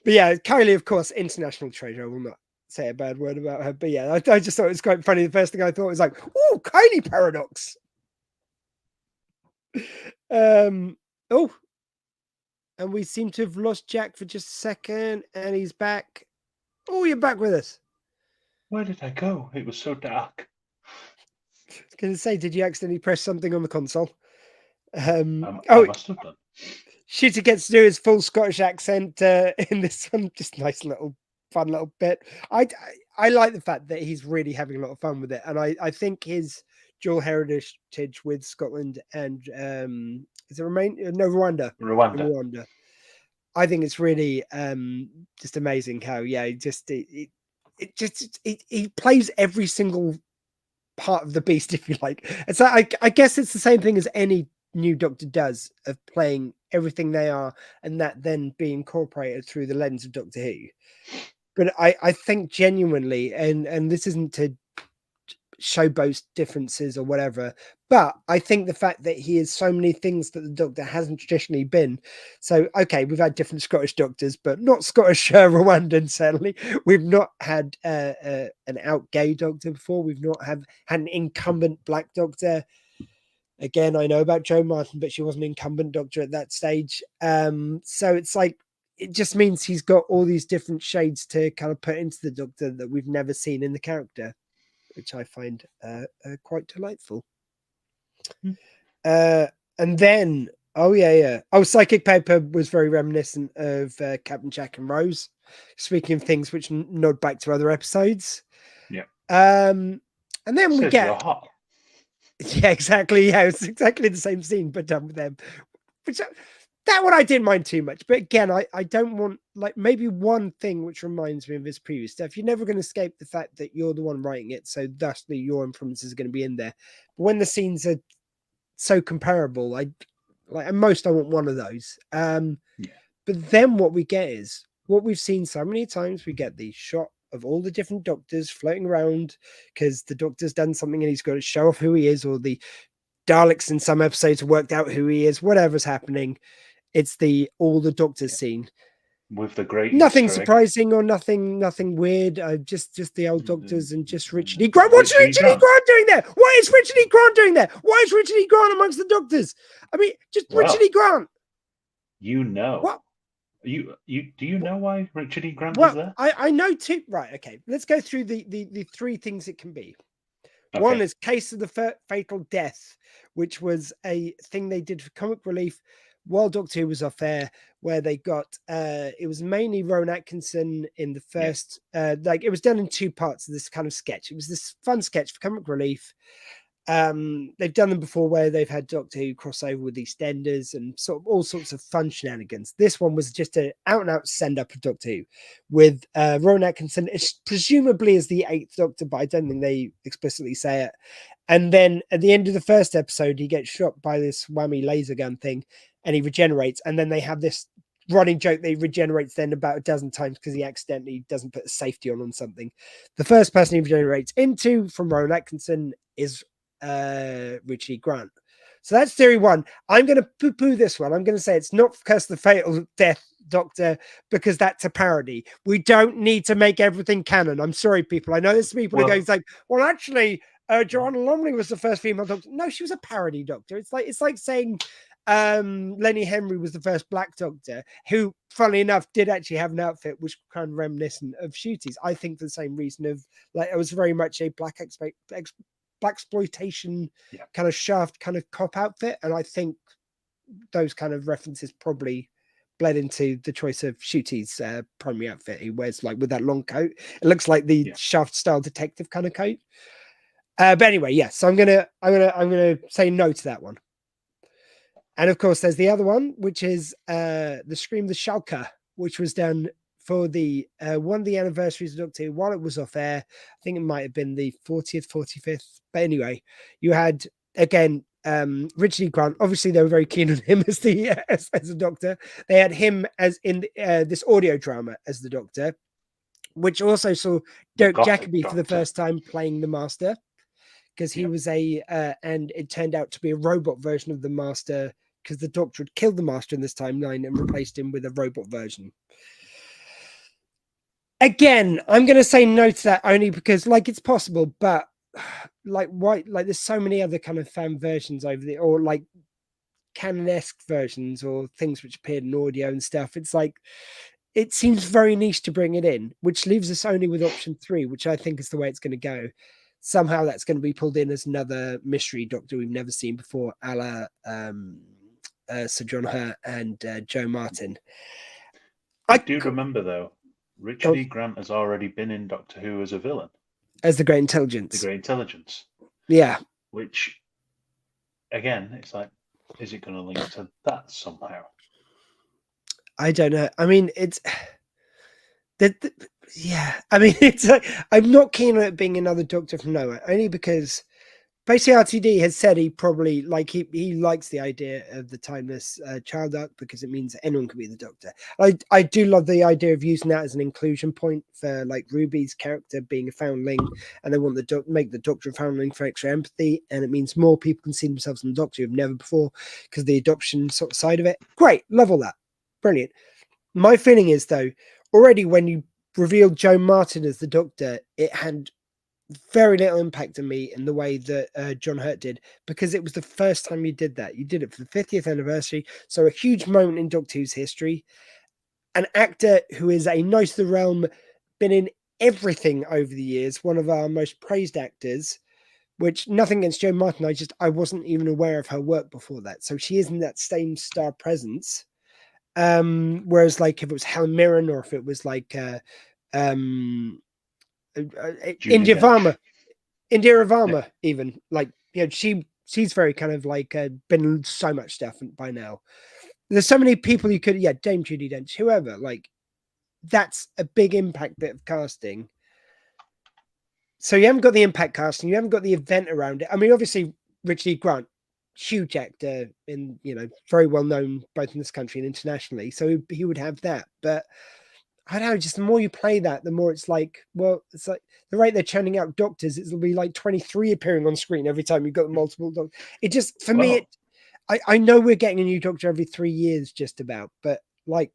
yeah, Kylie, of course, international treasure. I will not say a bad word about her. But yeah, I just thought it was quite funny. The first thing I thought was like, oh, Kylie paradox. Oh, and we seem to have lost Jack for just a second, and he's back. Oh, you're back with us. Where did I go? It was so dark. I was going to say, did you accidentally press something on the console? I must have done. Shooter gets to do his full Scottish accent in this one. Just nice little, fun little bit. I like the fact that he's really having a lot of fun with it, and I think his dual heritage with Scotland and is it Rwanda. I think it's really just amazing how he plays every single part of the beast, if you like. It's like, I guess it's the same thing as any new Doctor does, of playing everything they are, and that then being incorporated through the lens of Doctor Who. But I think genuinely, and this isn't to showboat differences or whatever. But I think the fact that he is so many things that the Doctor hasn't traditionally been. So, okay, we've had different Scottish doctors, but not Scottish Rwandan, certainly. We've not had an out gay doctor before. We've not had an incumbent black doctor. Again, I know about Jo Martin, but she wasn't an incumbent doctor at that stage. So it's like, it just means he's got all these different shades to kind of put into the Doctor that we've never seen in the character, which I find quite delightful. And then, Psychic Paper was very reminiscent of Captain Jack and Rose, speaking of things which nod back to other episodes. Yeah. And then we get... You're hot. Yeah, exactly. Yeah, it's exactly the same scene, but done with them. Which that one I didn't mind too much. But again, I don't want, like, maybe one thing which reminds me of this previous stuff. You're never going to escape the fact that you're the one writing it, so thusly your influences are going to be in there. But when the scenes are so comparable, at most I want one of those. But then what we get is what we've seen so many times. We get the shot of all the different doctors floating around because the Doctor's done something and he's got to show off who he is, or the Daleks in some episodes have worked out who he is. Whatever's happening, it's all the Doctors scene with the great nothing surprising or nothing weird. Just the old Doctors and just Richard E. Grant. What's Richard E. Grant doing there? Why is Richard E. Grant doing there? Why is Richard E. Grant amongst the Doctors? I mean, Richard E. Grant. You know what? Do you know why Richard E. Grant is there? I know too. Right, okay. Let's go through the three things it can be. Okay. One is Case of the Fatal Death, which was a thing they did for comic relief while Doctor Who was off air, where they got it was mainly Rowan Atkinson in the first it was done in two parts of this kind of sketch. It was this fun sketch for comic relief. They've done them before where they've had Doctor Who crossover with EastEnders and sort of all sorts of fun shenanigans. This one was just an out-and-out send-up of Doctor Who with Rowan Atkinson, presumably as the 8th Doctor, but I don't think they explicitly say it. And then at the end of the first episode, he gets shot by this whammy laser gun thing and he regenerates. And then they have this running joke that he regenerates then about a dozen times because he accidentally doesn't put a safety on something. The first person he regenerates into from Rowan Atkinson is Richard E. Grant. So that's theory one. I'm going to poo-poo this one. I'm going to say it's not because the Fatal Death Doctor, because that's a parody. We don't need to make everything canon. I'm sorry, people. I know there's people who are going like, well, actually, Joanna Lumley was the first female Doctor. No, she was a parody Doctor. It's like saying Lenny Henry was the first black Doctor, who, funnily enough, did actually have an outfit which kind of reminiscent of Shooty's. I think for the same reason of it was very much a black exploitation kind of shaft kind of cop outfit, and I think those kind of references probably bled into the choice of Shooty's primary outfit. He wears with that long coat. It looks like the Shaft style detective kind of coat. But anyway, yes. So I'm gonna say no to that one. And of course, there's the other one, which is the Scream the Shulker, which was done for the one of the anniversaries of Doctor Who while it was off air. I think it might have been the 40th, 45th. But anyway, you had again Richard E. Grant. Obviously, they were very keen on him as the as a Doctor. They had him as in this audio drama as the Doctor, which also saw Dirk Jacobi for the first time playing the Master, because he was and it turned out to be a robot version of the Master, because the Doctor had killed the Master in this timeline and replaced him with a robot version. Again, I'm going to say no to that only because, it's possible, but why? There's so many other kind of fan versions over there, or canon-esque versions, or things which appeared in audio and stuff. It's it seems very niche to bring it in, which leaves us only with option 3, which I think is the way it's going to go. Somehow that's going to be pulled in as another mystery Doctor we've never seen before, a la Sir John Hurt and Jo Martin. I do remember, though, Richard E. Grant has already been in Doctor Who as a villain. As the Great Intelligence. The Great Intelligence. Yeah. Which, again, it's is it going to link to that somehow? I don't know. I mean, it's... yeah. I mean, it's I'm not keen on it being another Doctor from nowhere, only because basically RTD has said he probably he likes the idea of the timeless child arc because it means anyone can be the Doctor. I do love the idea of using that as an inclusion point for like Ruby's character being a foundling, and they want to make the Doctor a foundling for extra empathy, and it means more people can see themselves in the Doctor who've never before because the adoption sort of side of it. Great, love all that, brilliant. My feeling is though, already when you revealed Joe Martin as the Doctor, it had very little impact on me in the way that John Hurt did, because it was the first time you did that. You did it for the 50th anniversary, so a huge moment in Doctor Who's history. An actor who is a knight of the realm, been in everything over the years, one of our most praised actors, which nothing against Jo Martin, I wasn't even aware of her work before that. So she isn't that same star presence. Whereas like if it was Helen Mirren or if it was like Judi Dench. Indira Varma, even like she's very kind of like been in so much stuff by now. There's so many people you could Dame Judi Dench, whoever, like that's a big impact bit of casting. So you haven't got the impact casting, you haven't got the event around it. I mean, obviously Richard E. Grant, huge actor, in very well known both in this country and internationally, so he would have that. But I don't know, just the more you play that, the more it's like, well, it's like the rate they're churning out Doctors, it'll be like 23 appearing on screen every time you've got multiple Doctors. It just, for me, I know we're getting a new Doctor every 3 years just about, but like,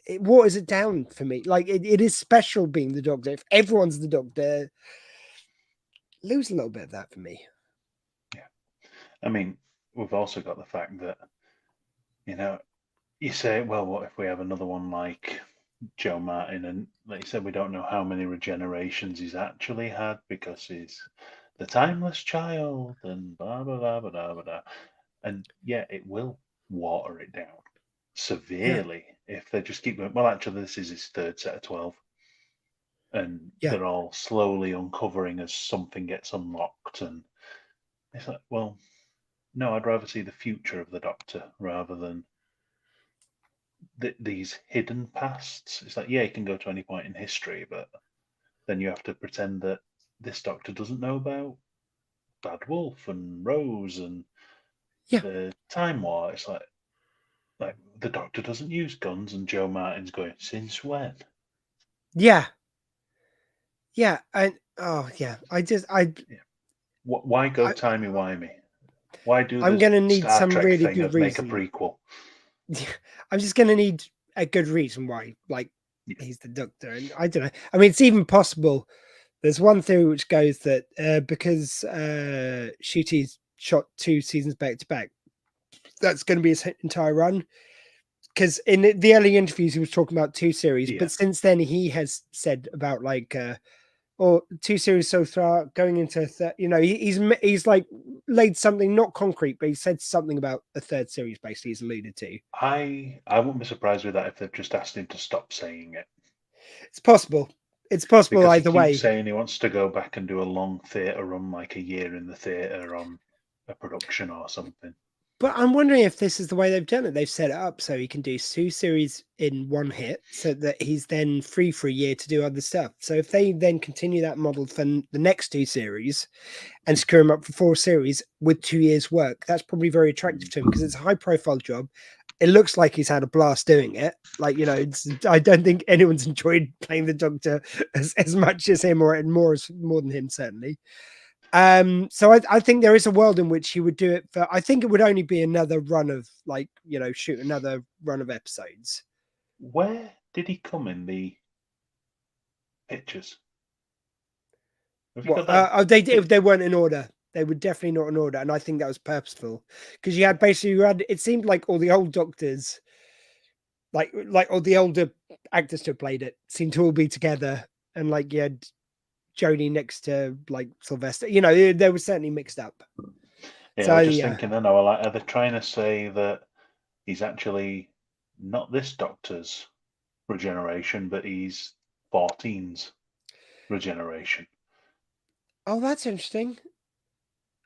it waters it down for me. Like, it is special being the Doctor. If everyone's the Doctor, lose a little bit of that for me. Yeah. I mean, we've also got the fact that, you say, well, what if we have another one like Joe Martin? And like you said, we don't know how many regenerations he's actually had because he's the timeless child and blah, blah, blah, blah, blah, blah. And yeah, it will water it down severely if they just keep going, well, actually, this is his third set of 12. And they're all slowly uncovering as something gets unlocked. And it's like, well, no, I'd rather see the future of the Doctor rather than these hidden pasts. It's like, yeah, you can go to any point in history, but then you have to pretend that this Doctor doesn't know about Bad Wolf and Rose and the Time War. It's like the Doctor doesn't use guns, and Joe Martin's going, since when? Yeah. Why go timey-wimey? Why do I'm going to need Star some Trek really thing good of reason. make a prequel? I'm just going to need a good reason why, like, he's the Doctor. And I don't know. I mean, it's even possible. There's one theory which goes that because Ncuti's shot 2 seasons back to back, that's going to be his entire run. Because in the early interviews, he was talking about 2 series, but since then he has said about like, or 2 series so far going into a third. He's like laid something not concrete, but he said something about a 3rd series. Basically, he's alluded to. I wouldn't be surprised with that if they've just asked him to stop saying it. It's possible. It's possible because either he keeps way. saying he wants to go back and do a long theatre run, like a year in the theatre on a production or something. But I'm wondering if this is the way they've done it. They've set it up so he can do 2 series in one hit, so that he's then free for a year to do other stuff. So if they then continue that model for the next 2 series and screw him up for 4 series with 2 years' work, that's probably very attractive to him because it's a high-profile job. It looks like he's had a blast doing it. Like, I don't think anyone's enjoyed playing the Doctor as much as him, or more than him, certainly. So I think there is a world in which he would do it for, I think it would only be another run of shoot another run of episodes. Where did he come in the pictures? They weren't in order. They were definitely not in order, and I think that was purposeful because you had it seemed like all the old Doctors, like all the older actors who played it, seemed to all be together, and like you had Jodie next to like Sylvester. They were certainly mixed up. Yeah, so, I was just thinking then, are they trying to say that he's actually not this Doctor's regeneration, but he's 14's regeneration? Oh, that's interesting.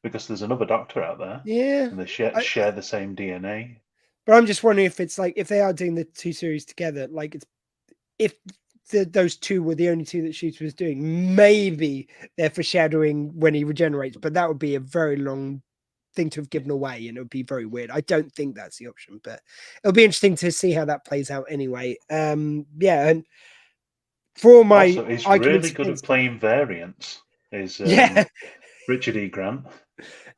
Because there's another Doctor out there. Yeah. And they share the same DNA. But I'm just wondering if it's like, if they are doing the 2 series together, like if those two were the only two that Shooter was doing. Maybe they're foreshadowing when he regenerates, but that would be a very long thing to have given away, and it would be very weird. I don't think that's the option, but it'll be interesting to see how that plays out anyway. Yeah, and for all my Also, he's really arguments good at against, playing variants. Is yeah, Richard E. Grant.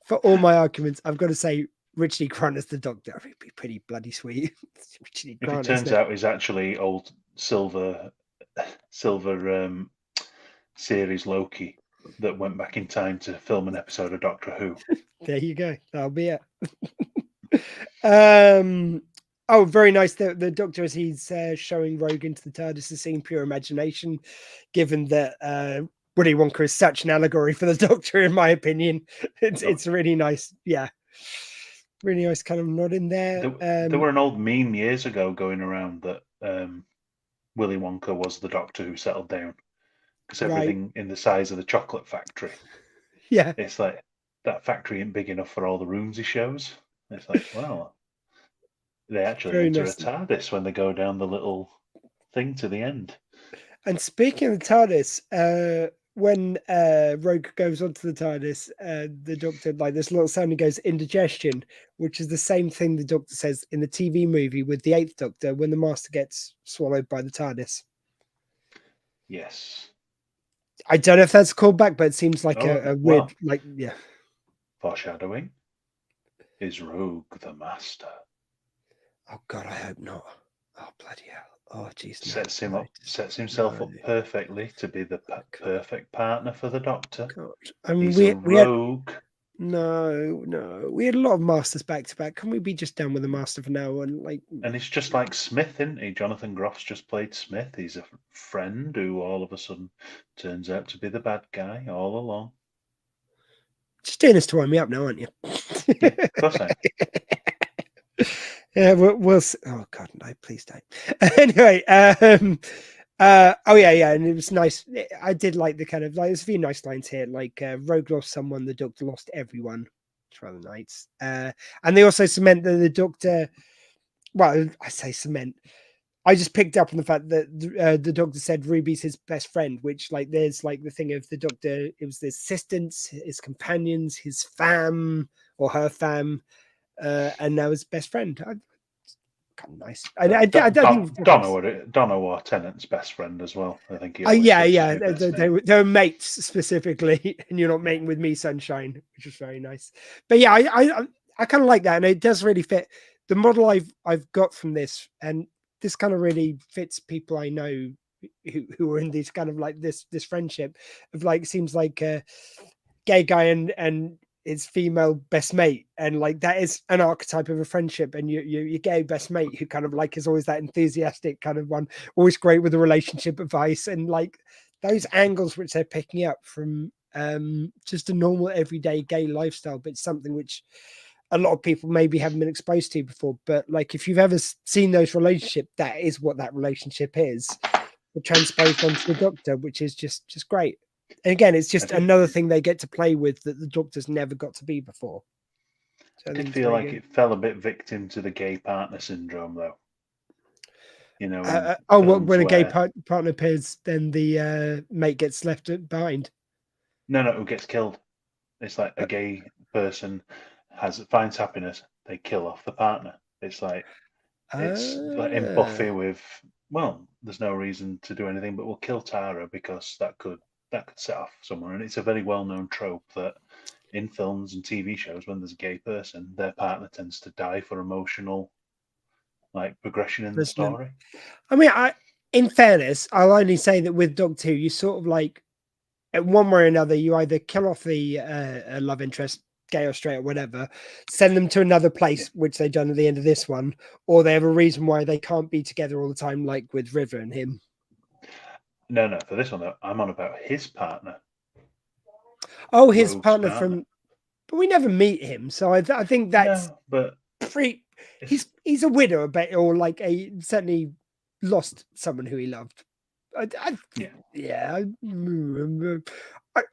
for all my arguments, I've got to say Richard E. Grant as the Doctor would be pretty bloody sweet. Richard E. If it Grant, isn't turns it? out he's actually old silver series Loki that went back in time to film an episode of Doctor Who. There you go. That'll be it. Oh, very nice. The Doctor, as he's showing Rogue into the TARDIS, is seeing pure imagination, given that Willy Wonka is such an allegory for the Doctor, in my opinion. It's really nice. Yeah. Really nice kind of nod in there. There were an old meme years ago going around that Willy Wonka was the Doctor who settled down because everything in the size of the chocolate factory. Yeah. It's like that factory ain't big enough for all the rooms he shows. It's like, well, they actually Very enter nice. a TARDIS when they go down the little thing to the end. And speaking of the TARDIS, when Rogue goes onto the TARDIS, the Doctor, like this little sound, he goes indigestion, which is the same thing the Doctor says in the TV movie with the Eighth Doctor when the Master gets swallowed by the TARDIS. Yes. I don't know if that's called back, but it seems like a weird, well, yeah. Foreshadowing. Is Rogue the Master? Oh God, I hope not. Oh bloody hell! Oh jeez, Sets himself up perfectly to be the perfect partner for the Doctor. God. I mean, He's a rogue. No, we had a lot of masters back to back. Can we be just done with the master for now? And it's just like Smith, isn't he? Jonathan Groff's just played Smith. He's a friend who all of a sudden turns out to be the bad guy all along. Just doing this to wind me up now, aren't you? Yeah, of course I am. Yeah, we'll see. Oh God, no, please don't. Anyway, oh yeah, and it was nice. I did like the kind of there's a few nice lines here, like Rogue lost someone, the Doctor lost everyone. It's rather nice. And they also cement that the Doctor. Well, I say cement. I just picked up on the fact that the Doctor said Ruby's his best friend, which like there's like the thing of the Doctor. It was the assistants, his companions, his fam or her fam. And now his best friend. Kind of nice. I don't think Donna were Tennant's best friend as well. I think he yeah. They were mates specifically, and you're not mating with me, sunshine, which is very nice. But yeah, I kind of like that, and it does really fit the model I've got from this, and this kind of really fits people I know who are in these kind of like this friendship of like seems like a gay guy and his female best mate, and like that is an archetype of a friendship, and your gay best mate who kind of like is always that enthusiastic kind of one, always great with the relationship advice, and like those angles which they're picking up from just a normal everyday gay lifestyle, but something which a lot of people maybe haven't been exposed to before. But like if you've ever seen those relationships, that is what that relationship is, transposed onto the Doctor, which is just great. And again, it's just another thing they get to play with that the Doctor's never got to be before. So I did feel like it fell a bit victim to the gay partner syndrome, though. You know, when a gay partner appears, then the mate gets left behind. No, who gets killed? It's like a gay person finds happiness, they kill off the partner. It's like like in Buffy with there's no reason to do anything, but we'll kill Tara because that could set off someone. And it's a very well-known trope that in films and TV shows, when there's a gay person, their partner tends to die for emotional like progression in the story. I mean, in fairness, I'll only say that with Doctor Who, you sort of like, at one way or another, you either kill off the love interest, gay or straight or whatever, send them to another place, which they've done at the end of this one, or they have a reason why they can't be together all the time, like with River and him. No, for this one, though, I'm on about his partner. Oh, his partner from... But we never meet him, so I think that's... No, but... He's a widow, or like certainly lost someone who he loved. I'd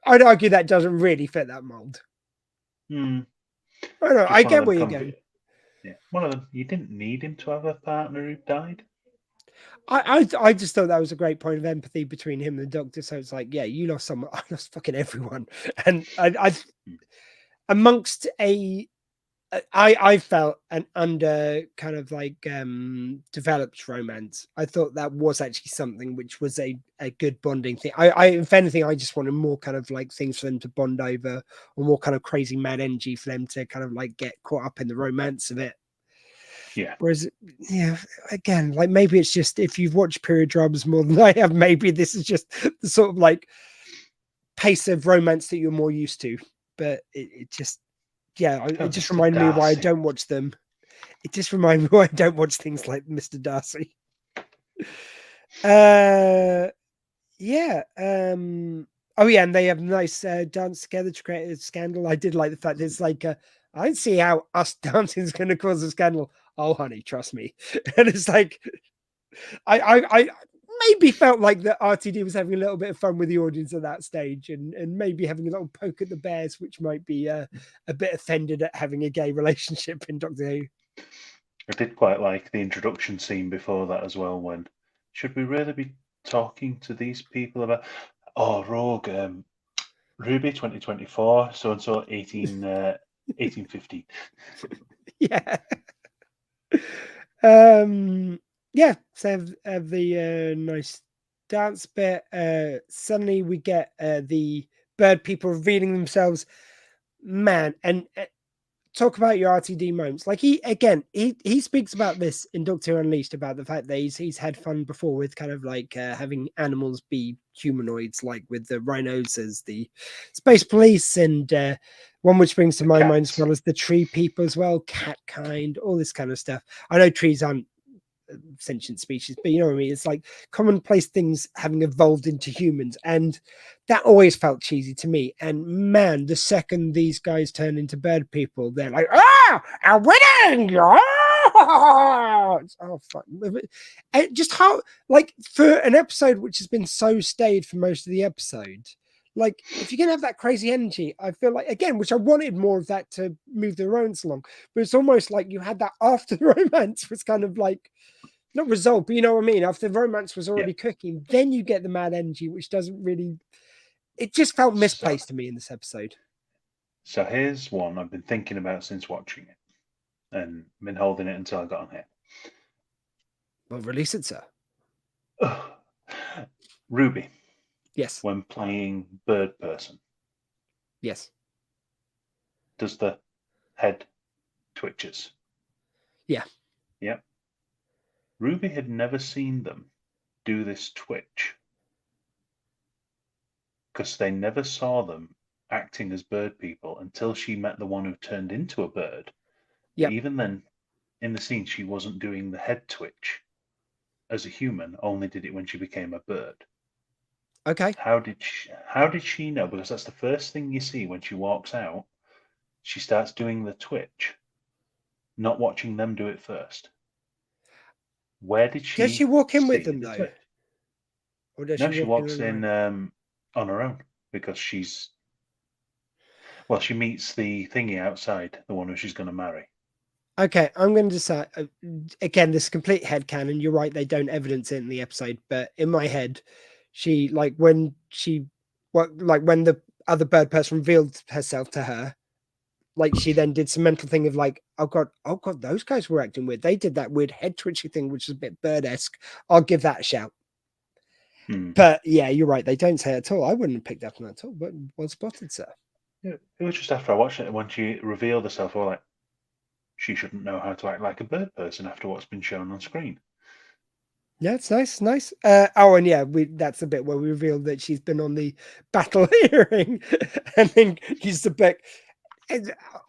argue that doesn't really fit that mold. I don't know. I get where you're going. Yeah, one of them. You didn't need him to have a partner who died. I just thought that was a great point of empathy between him and the Doctor. So it's like, yeah, you lost someone, I lost fucking everyone, and I amongst I felt an under kind of like developed romance. I thought that was actually something which was a good bonding thing. I if anything, I just wanted more kind of like things for them to bond over, or more kind of crazy mad energy for them to kind of like get caught up in the romance of it. Yeah. Whereas, yeah, again, like maybe it's just if you've watched period dramas more than I have, maybe this is just the sort of like pace of romance that you're more used to. But it just, yeah, it just Mr. reminded me why I Darcy. don't watch them. It just reminds me why I don't watch things like Mr. Darcy. Yeah. Oh yeah, and they have a nice dance together to create a scandal. I did like the fact that it's like I don't see how us dancing is going to cause a scandal. Oh, honey, trust me. And it's like I maybe felt like that RTD was having a little bit of fun with the audience at that stage, and maybe having a little poke at the bears, which might be a bit offended at having a gay relationship in Doctor Who. I did quite like the introduction scene before that as well. When should we really be talking to these people about? Oh, Rogue, Ruby 2024, so and so 1850. Yeah. Yeah, so have the nice dance bit. Suddenly we get the bird people revealing themselves. Man, and talk about your RTD moments. Like he speaks about this in Doctor Who Unleashed about the fact that he's had fun before with kind of like having animals be humanoids, like with the rhinos as the space police, and one which brings to The my mind as cats. well as the tree people as well, cat kind, all this kind of stuff. I know trees aren't sentient species, but you know what I mean? It's like commonplace things having evolved into humans, and that always felt cheesy to me. And man, the second these guys turn into bird people, they're like, ah, a winning! Oh, fuck. And just how, like, for an episode which has been so staid for most of the episode, like, if you're gonna have that crazy energy, I feel like, again, which I wanted more of that to move the romance along, but it's almost like you had that after the romance was kind of like not resolved, but you know what I mean. After the romance was Yeah. already cooking, then you get the mad energy, which doesn't really. It just felt So, misplaced to me in this episode. so here's one I've been thinking about since watching it, and been holding it until I got on here. Well, release it, sir. Ugh. Ruby, Yes, when playing bird person, yes, does the head twitches. yeah, Yep. Ruby had never seen them do this twitch because they never saw them acting as bird people until she met the one who turned into a bird. But yep. even then, in the scene, she wasn't doing the head twitch as a human, only did it when she became a bird. Okay. How did she know? Because that's the first thing you see when she walks out. She starts doing the twitch, not watching them do it first. Where did Does she she walk in with see them the though, twitch? or does No, she she walk in walks on her in own? on her own because she meets the thingy outside, the one who she's going to marry. Okay, I'm going to decide again. This complete headcanon. You're right; they don't evidence it in the episode, but in my head, she like when she, what like when the other bird person revealed herself to her, like she then did some mental thing of like, oh god, those guys were acting weird. They did that weird head twitching thing, which is a bit bird-esque. I'll give that a shout. Hmm. But yeah, you're right. They don't say it at all. I wouldn't have picked up on that at all, but well spotted, sir. Yeah, it was just after I watched it when she revealed herself. I was like, she shouldn't know how to act like a bird person after what's been shown on screen. Yeah, it's nice, nice. Oh, and yeah, that's the bit where we revealed that she's been on the battle hearing and then used the beck.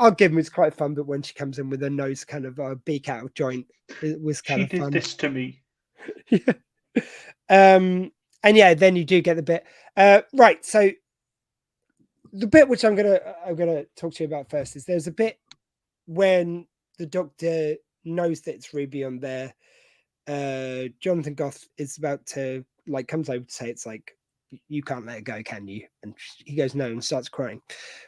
I'll give him it's quite fun, but when she comes in with her nose kind of beak out of joint, it was kind She of did fun. this to me. Yeah. And yeah, then you do get the bit. Right. So the bit which I'm gonna talk to you about first is there's a bit when the Doctor knows that it's Ruby on there. Jonathan Goth is about to like comes over to say it's like you can't let it go, can you? And he goes no and starts crying.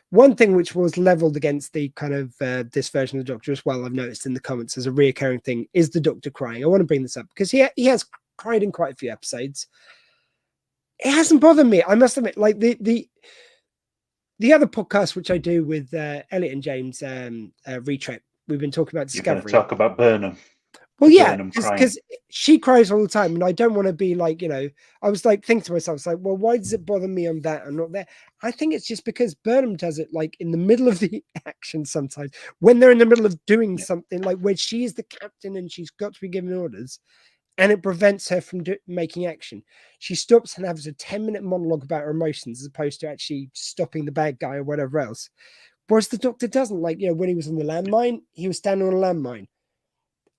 One thing which was leveled against the kind of this version of the Doctor as well, I've noticed in the comments as a reoccurring thing is the Doctor crying. I want to bring this up because he has cried in quite a few episodes. It hasn't bothered me. I must admit, like the other podcast which I do with Elliot and James, Retrek, we've been talking about You're going to Discovery. talk about Burnham. Well, yeah, Burnham crying. because she cries all the time, and I don't want to be like, I was like thinking to myself, it's like, well, why does it bother me on that and not there? I think it's just because Burnham does it like in the middle of the action sometimes, when they're in the middle of doing something, like where she is the captain and she's got to be given orders, and it prevents her from making action. She stops and has a 10-minute monologue about her emotions as opposed to actually stopping the bad guy or whatever else. Whereas the Doctor doesn't. Like, when he was on the landmine, he was standing on a landmine.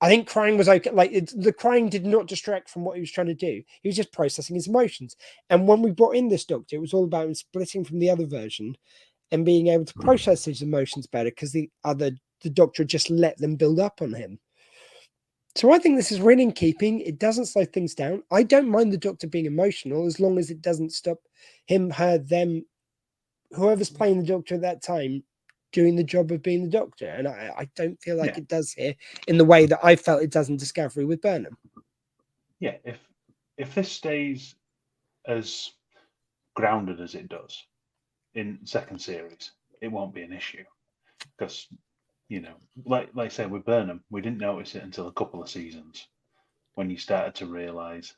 I think crying was okay. Like, the crying did not distract from what he was trying to do. He was just processing his emotions. And when we brought in this Doctor, it was all about him splitting from the other version and being able to process his emotions better, because the Doctor just let them build up on him. So I think this is really in keeping. It doesn't slow things down. I don't mind the Doctor being emotional as long as it doesn't stop him, her, them, whoever's playing the Doctor at that time, doing the job of being the Doctor. And I don't feel like it does here in the way that I felt it does in Discovery with Burnham. Yeah, if this stays as grounded as it does in second series, it won't be an issue. Because, like I said with Burnham, we didn't notice it until a couple of seasons when you started to realise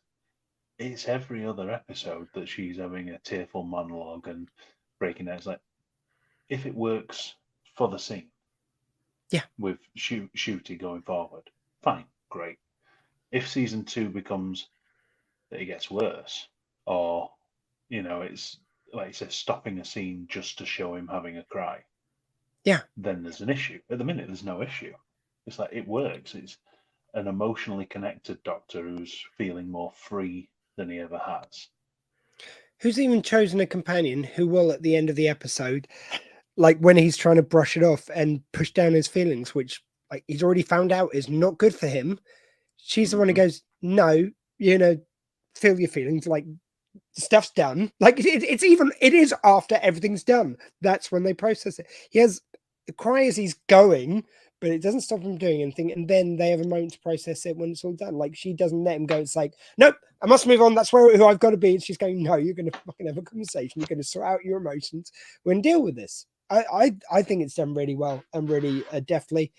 it's every other episode that she's having a tearful monologue and breaking down. It's like, if it works for the scene, with Shooty going forward, fine, great. If season 2 becomes that it gets worse, or it's like you said, stopping a scene just to show him having a cry, then there's an issue. At the minute, there's no issue. It's like it works. It's an emotionally connected Doctor who's feeling more free than he ever has. Who's even chosen a companion who will, at the end of the episode, like when he's trying to brush it off and push down his feelings, which like he's already found out is not good for him. She's the one who goes, no, feel your feelings. Like, stuff's done. Like, it is after everything's done. That's when they process it. He has the cry as he's going, but it doesn't stop him doing anything. And then they have a moment to process it when it's all done. Like, she doesn't let him go. It's like, nope, I must move on. That's who I've got to be. And she's going, no, you're going to fucking have a conversation. You're going to sort out your emotions and deal with this. I think it's done really well and really deftly.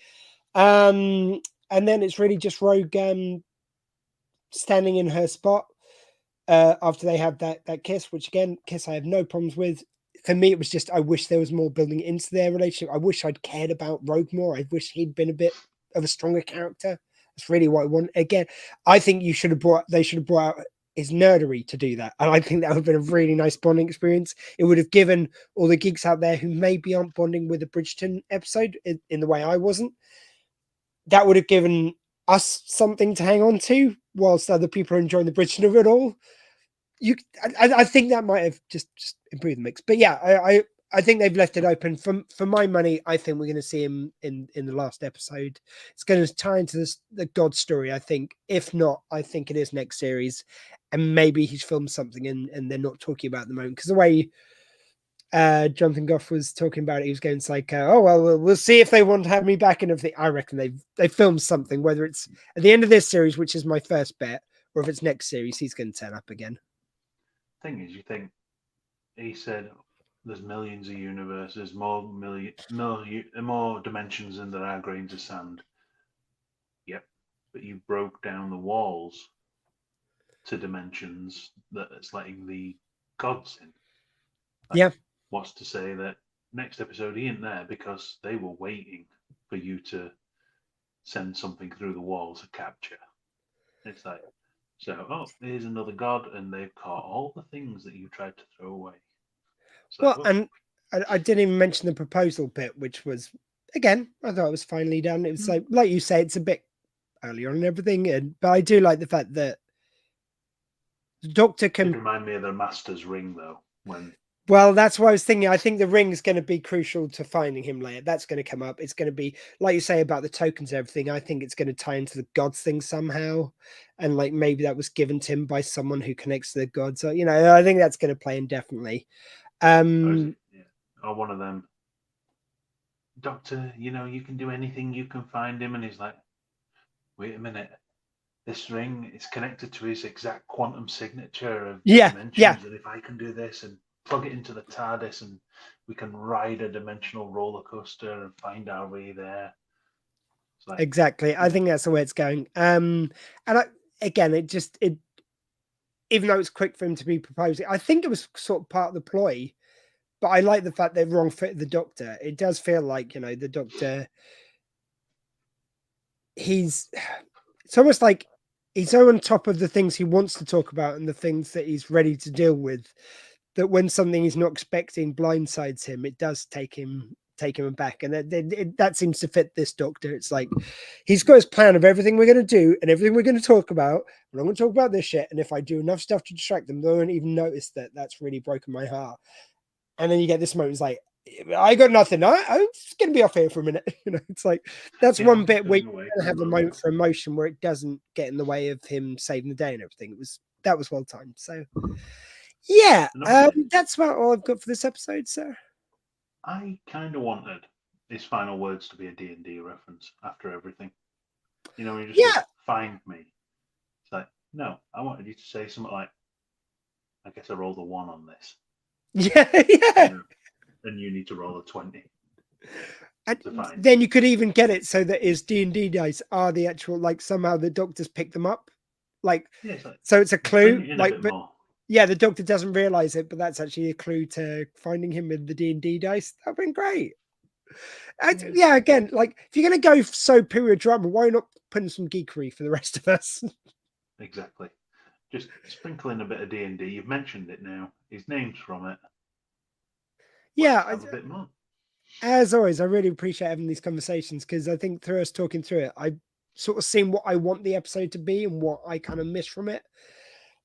And then it's really just Rogue standing in her spot after they have that kiss, which again, kiss I have no problems with. For me, it was just, I wish there was more building into their relationship. I wish I'd cared about Rogue more. I wish he'd been a bit of a stronger character. That's really what I want. Again, I think they should have brought out his nerdery to do that. And I think that would have been a really nice bonding experience. It would have given all the geeks out there who maybe aren't bonding with the Bridgeton episode in the way I wasn't, that would have given us something to hang on to whilst other people are enjoying the Bridgeton of it all. I think that might have just improved the mix. But yeah, I think they've left it open. For my money, I think we're going to see him in the last episode. It's going to tie into the God story, I think. If not, I think it is next series. And maybe he's filmed something and they're not talking about it at the moment. Because the way Jonathan Goff was talking about it, he was going to like, oh, well, we'll see if they want to have me back and everything. I reckon they filmed something, whether it's at the end of this series, which is my first bet, or if it's next series, he's going to turn up again. Thing is, you think he said there's millions of universes, more dimensions than there are grains of sand. Yep, but you broke down the walls to dimensions that it's letting the gods in. Like, what's to say that next episode he ain't there because they were waiting for you to send something through the wall to capture. It's like, so, here's another god, and they've caught all the things that you tried to throw away. Well, and I didn't even mention the proposal bit, which was, again, I thought it was finally done. It was like you say, it's a bit earlier on and everything, but I do like the fact that the Doctor can... It reminded me of the Master's ring, though, when... Well, that's what I was thinking. I think the ring is going to be crucial to finding him later. That's going to come up. It's going to be, like you say about the tokens and everything, I think it's going to tie into the gods thing somehow. And like maybe that was given to him by someone who connects to the gods. So, I think that's going to play in definitely. Or one of them, Doctor, you can do anything, you can find him. And he's like, wait a minute, this ring is connected to his exact quantum signature of Yeah, dimensions, and if I can do this and plug it into the TARDIS, and we can ride a dimensional roller coaster and find our way there. It's like, exactly. I think that's the way it's going. And again, it even though it's quick for him to be proposing, I think it was sort of part of the ploy. But I like the fact they wrong fit the Doctor. It does feel like, the Doctor, it's almost like he's so on top of the things he wants to talk about and the things that he's ready to deal with, that when something he's not expecting blindsides him, it does take him aback. And that seems to fit this Doctor. It's like he's got his plan of everything we're going to do and everything we're going to talk about. We're not going to talk about this shit. And if I do enough stuff to distract them, they won't even notice that that's really broken my heart. And then you get this moment, it's like, I got nothing. I'm just going to be off here for a minute. It's like, that's one bit where you have a moment for emotion where it doesn't get in the way of him saving the day and everything. That was well timed. So, yeah, that's about all I've got for this episode, sir. I kind of wanted his final words to be a D&D reference after everything. He just says, find me. It's like, no, I wanted you to say something like, I guess I rolled a 1 on this. Yeah. And you need to roll a 20. And then you could even get it so that his D&D dice are the actual, like, somehow the Doctor's picked them up. So it's a clue. The Doctor doesn't realize it, but that's actually a clue to finding him with the D&D dice. That'd been great. Again, like, if you're going to go so period drama, why not put in some geekery for the rest of us? Exactly. Just sprinkle in a bit of D&D. You've mentioned it now. His name's from it. Have a bit more. As always, I really appreciate having these conversations, because I think through us talking through it, I've sort of seen what I want the episode to be and what I kind of miss from it.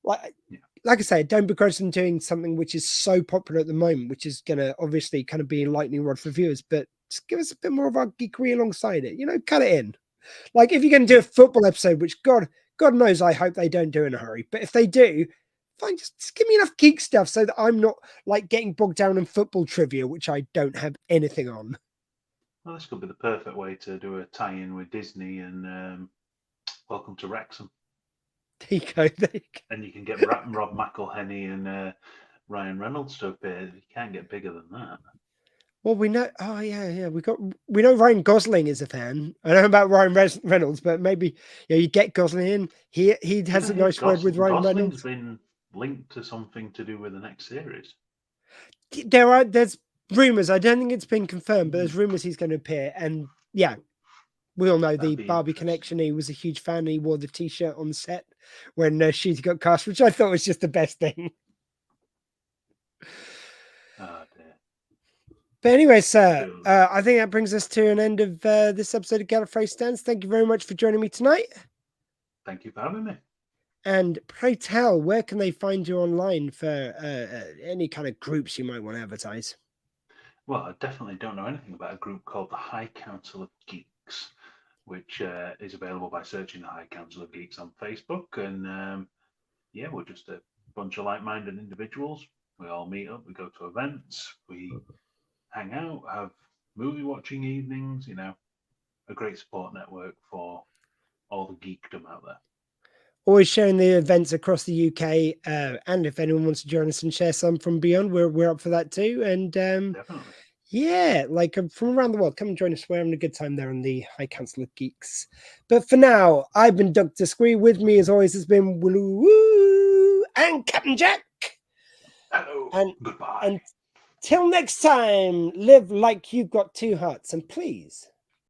Like I say, don't begrudge them doing something which is so popular at the moment, which is going to obviously kind of be a lightning rod for viewers, but just give us a bit more of our geekery alongside it. Cut it in. Like, if you're going to do a football episode, which God knows I hope they don't do in a hurry, but if they do, fine, just give me enough geek stuff so that I'm not like getting bogged down in football trivia, which I don't have anything on. Well, this could be the perfect way to do a tie-in with Disney and Welcome to Wrexham. There you go. And you can get Rob McElhenney and Ryan Reynolds to appear. You can't get bigger than that. Well, we know. Oh yeah. We know Ryan Gosling is a fan. I don't know about Ryan Reynolds, but maybe you get Gosling in. He has a nice word with Ryan Reynolds. Gosling's been linked to something to do with the next series. There's rumors. I don't think it's been confirmed, but there's rumors he's going to appear. And yeah, we all know the Barbie connection. He was a huge fan. He wore the T-shirt on set when she got cast, which I thought was just the best thing. Oh dear. But anyway, sir, I think that brings us to an end of this episode of Gallifrey Stands. Thank you very much for joining me tonight. Thank you for having me. And pray tell, where can they find you online for any kind of groups you might want to advertise? Well, I definitely don't know anything about a group called the High Council of Geeks, which is available by searching the High Council of Geeks on Facebook. And we're just a bunch of like-minded individuals. We all meet up, we go to events, we hang out, have movie watching evenings, a great support network for all the geekdom out there. Always sharing the events across the UK, and if anyone wants to join us and share some from beyond, we're up for that too. And definitely, from around the world, come and join us. We're having a good time there on the High Council of Geeks. But for now, I've been Dr. Squee. With me, as always, has been Woo and Captain Jack. Hello, and goodbye. Until next time, live like you've got 2 hearts, and please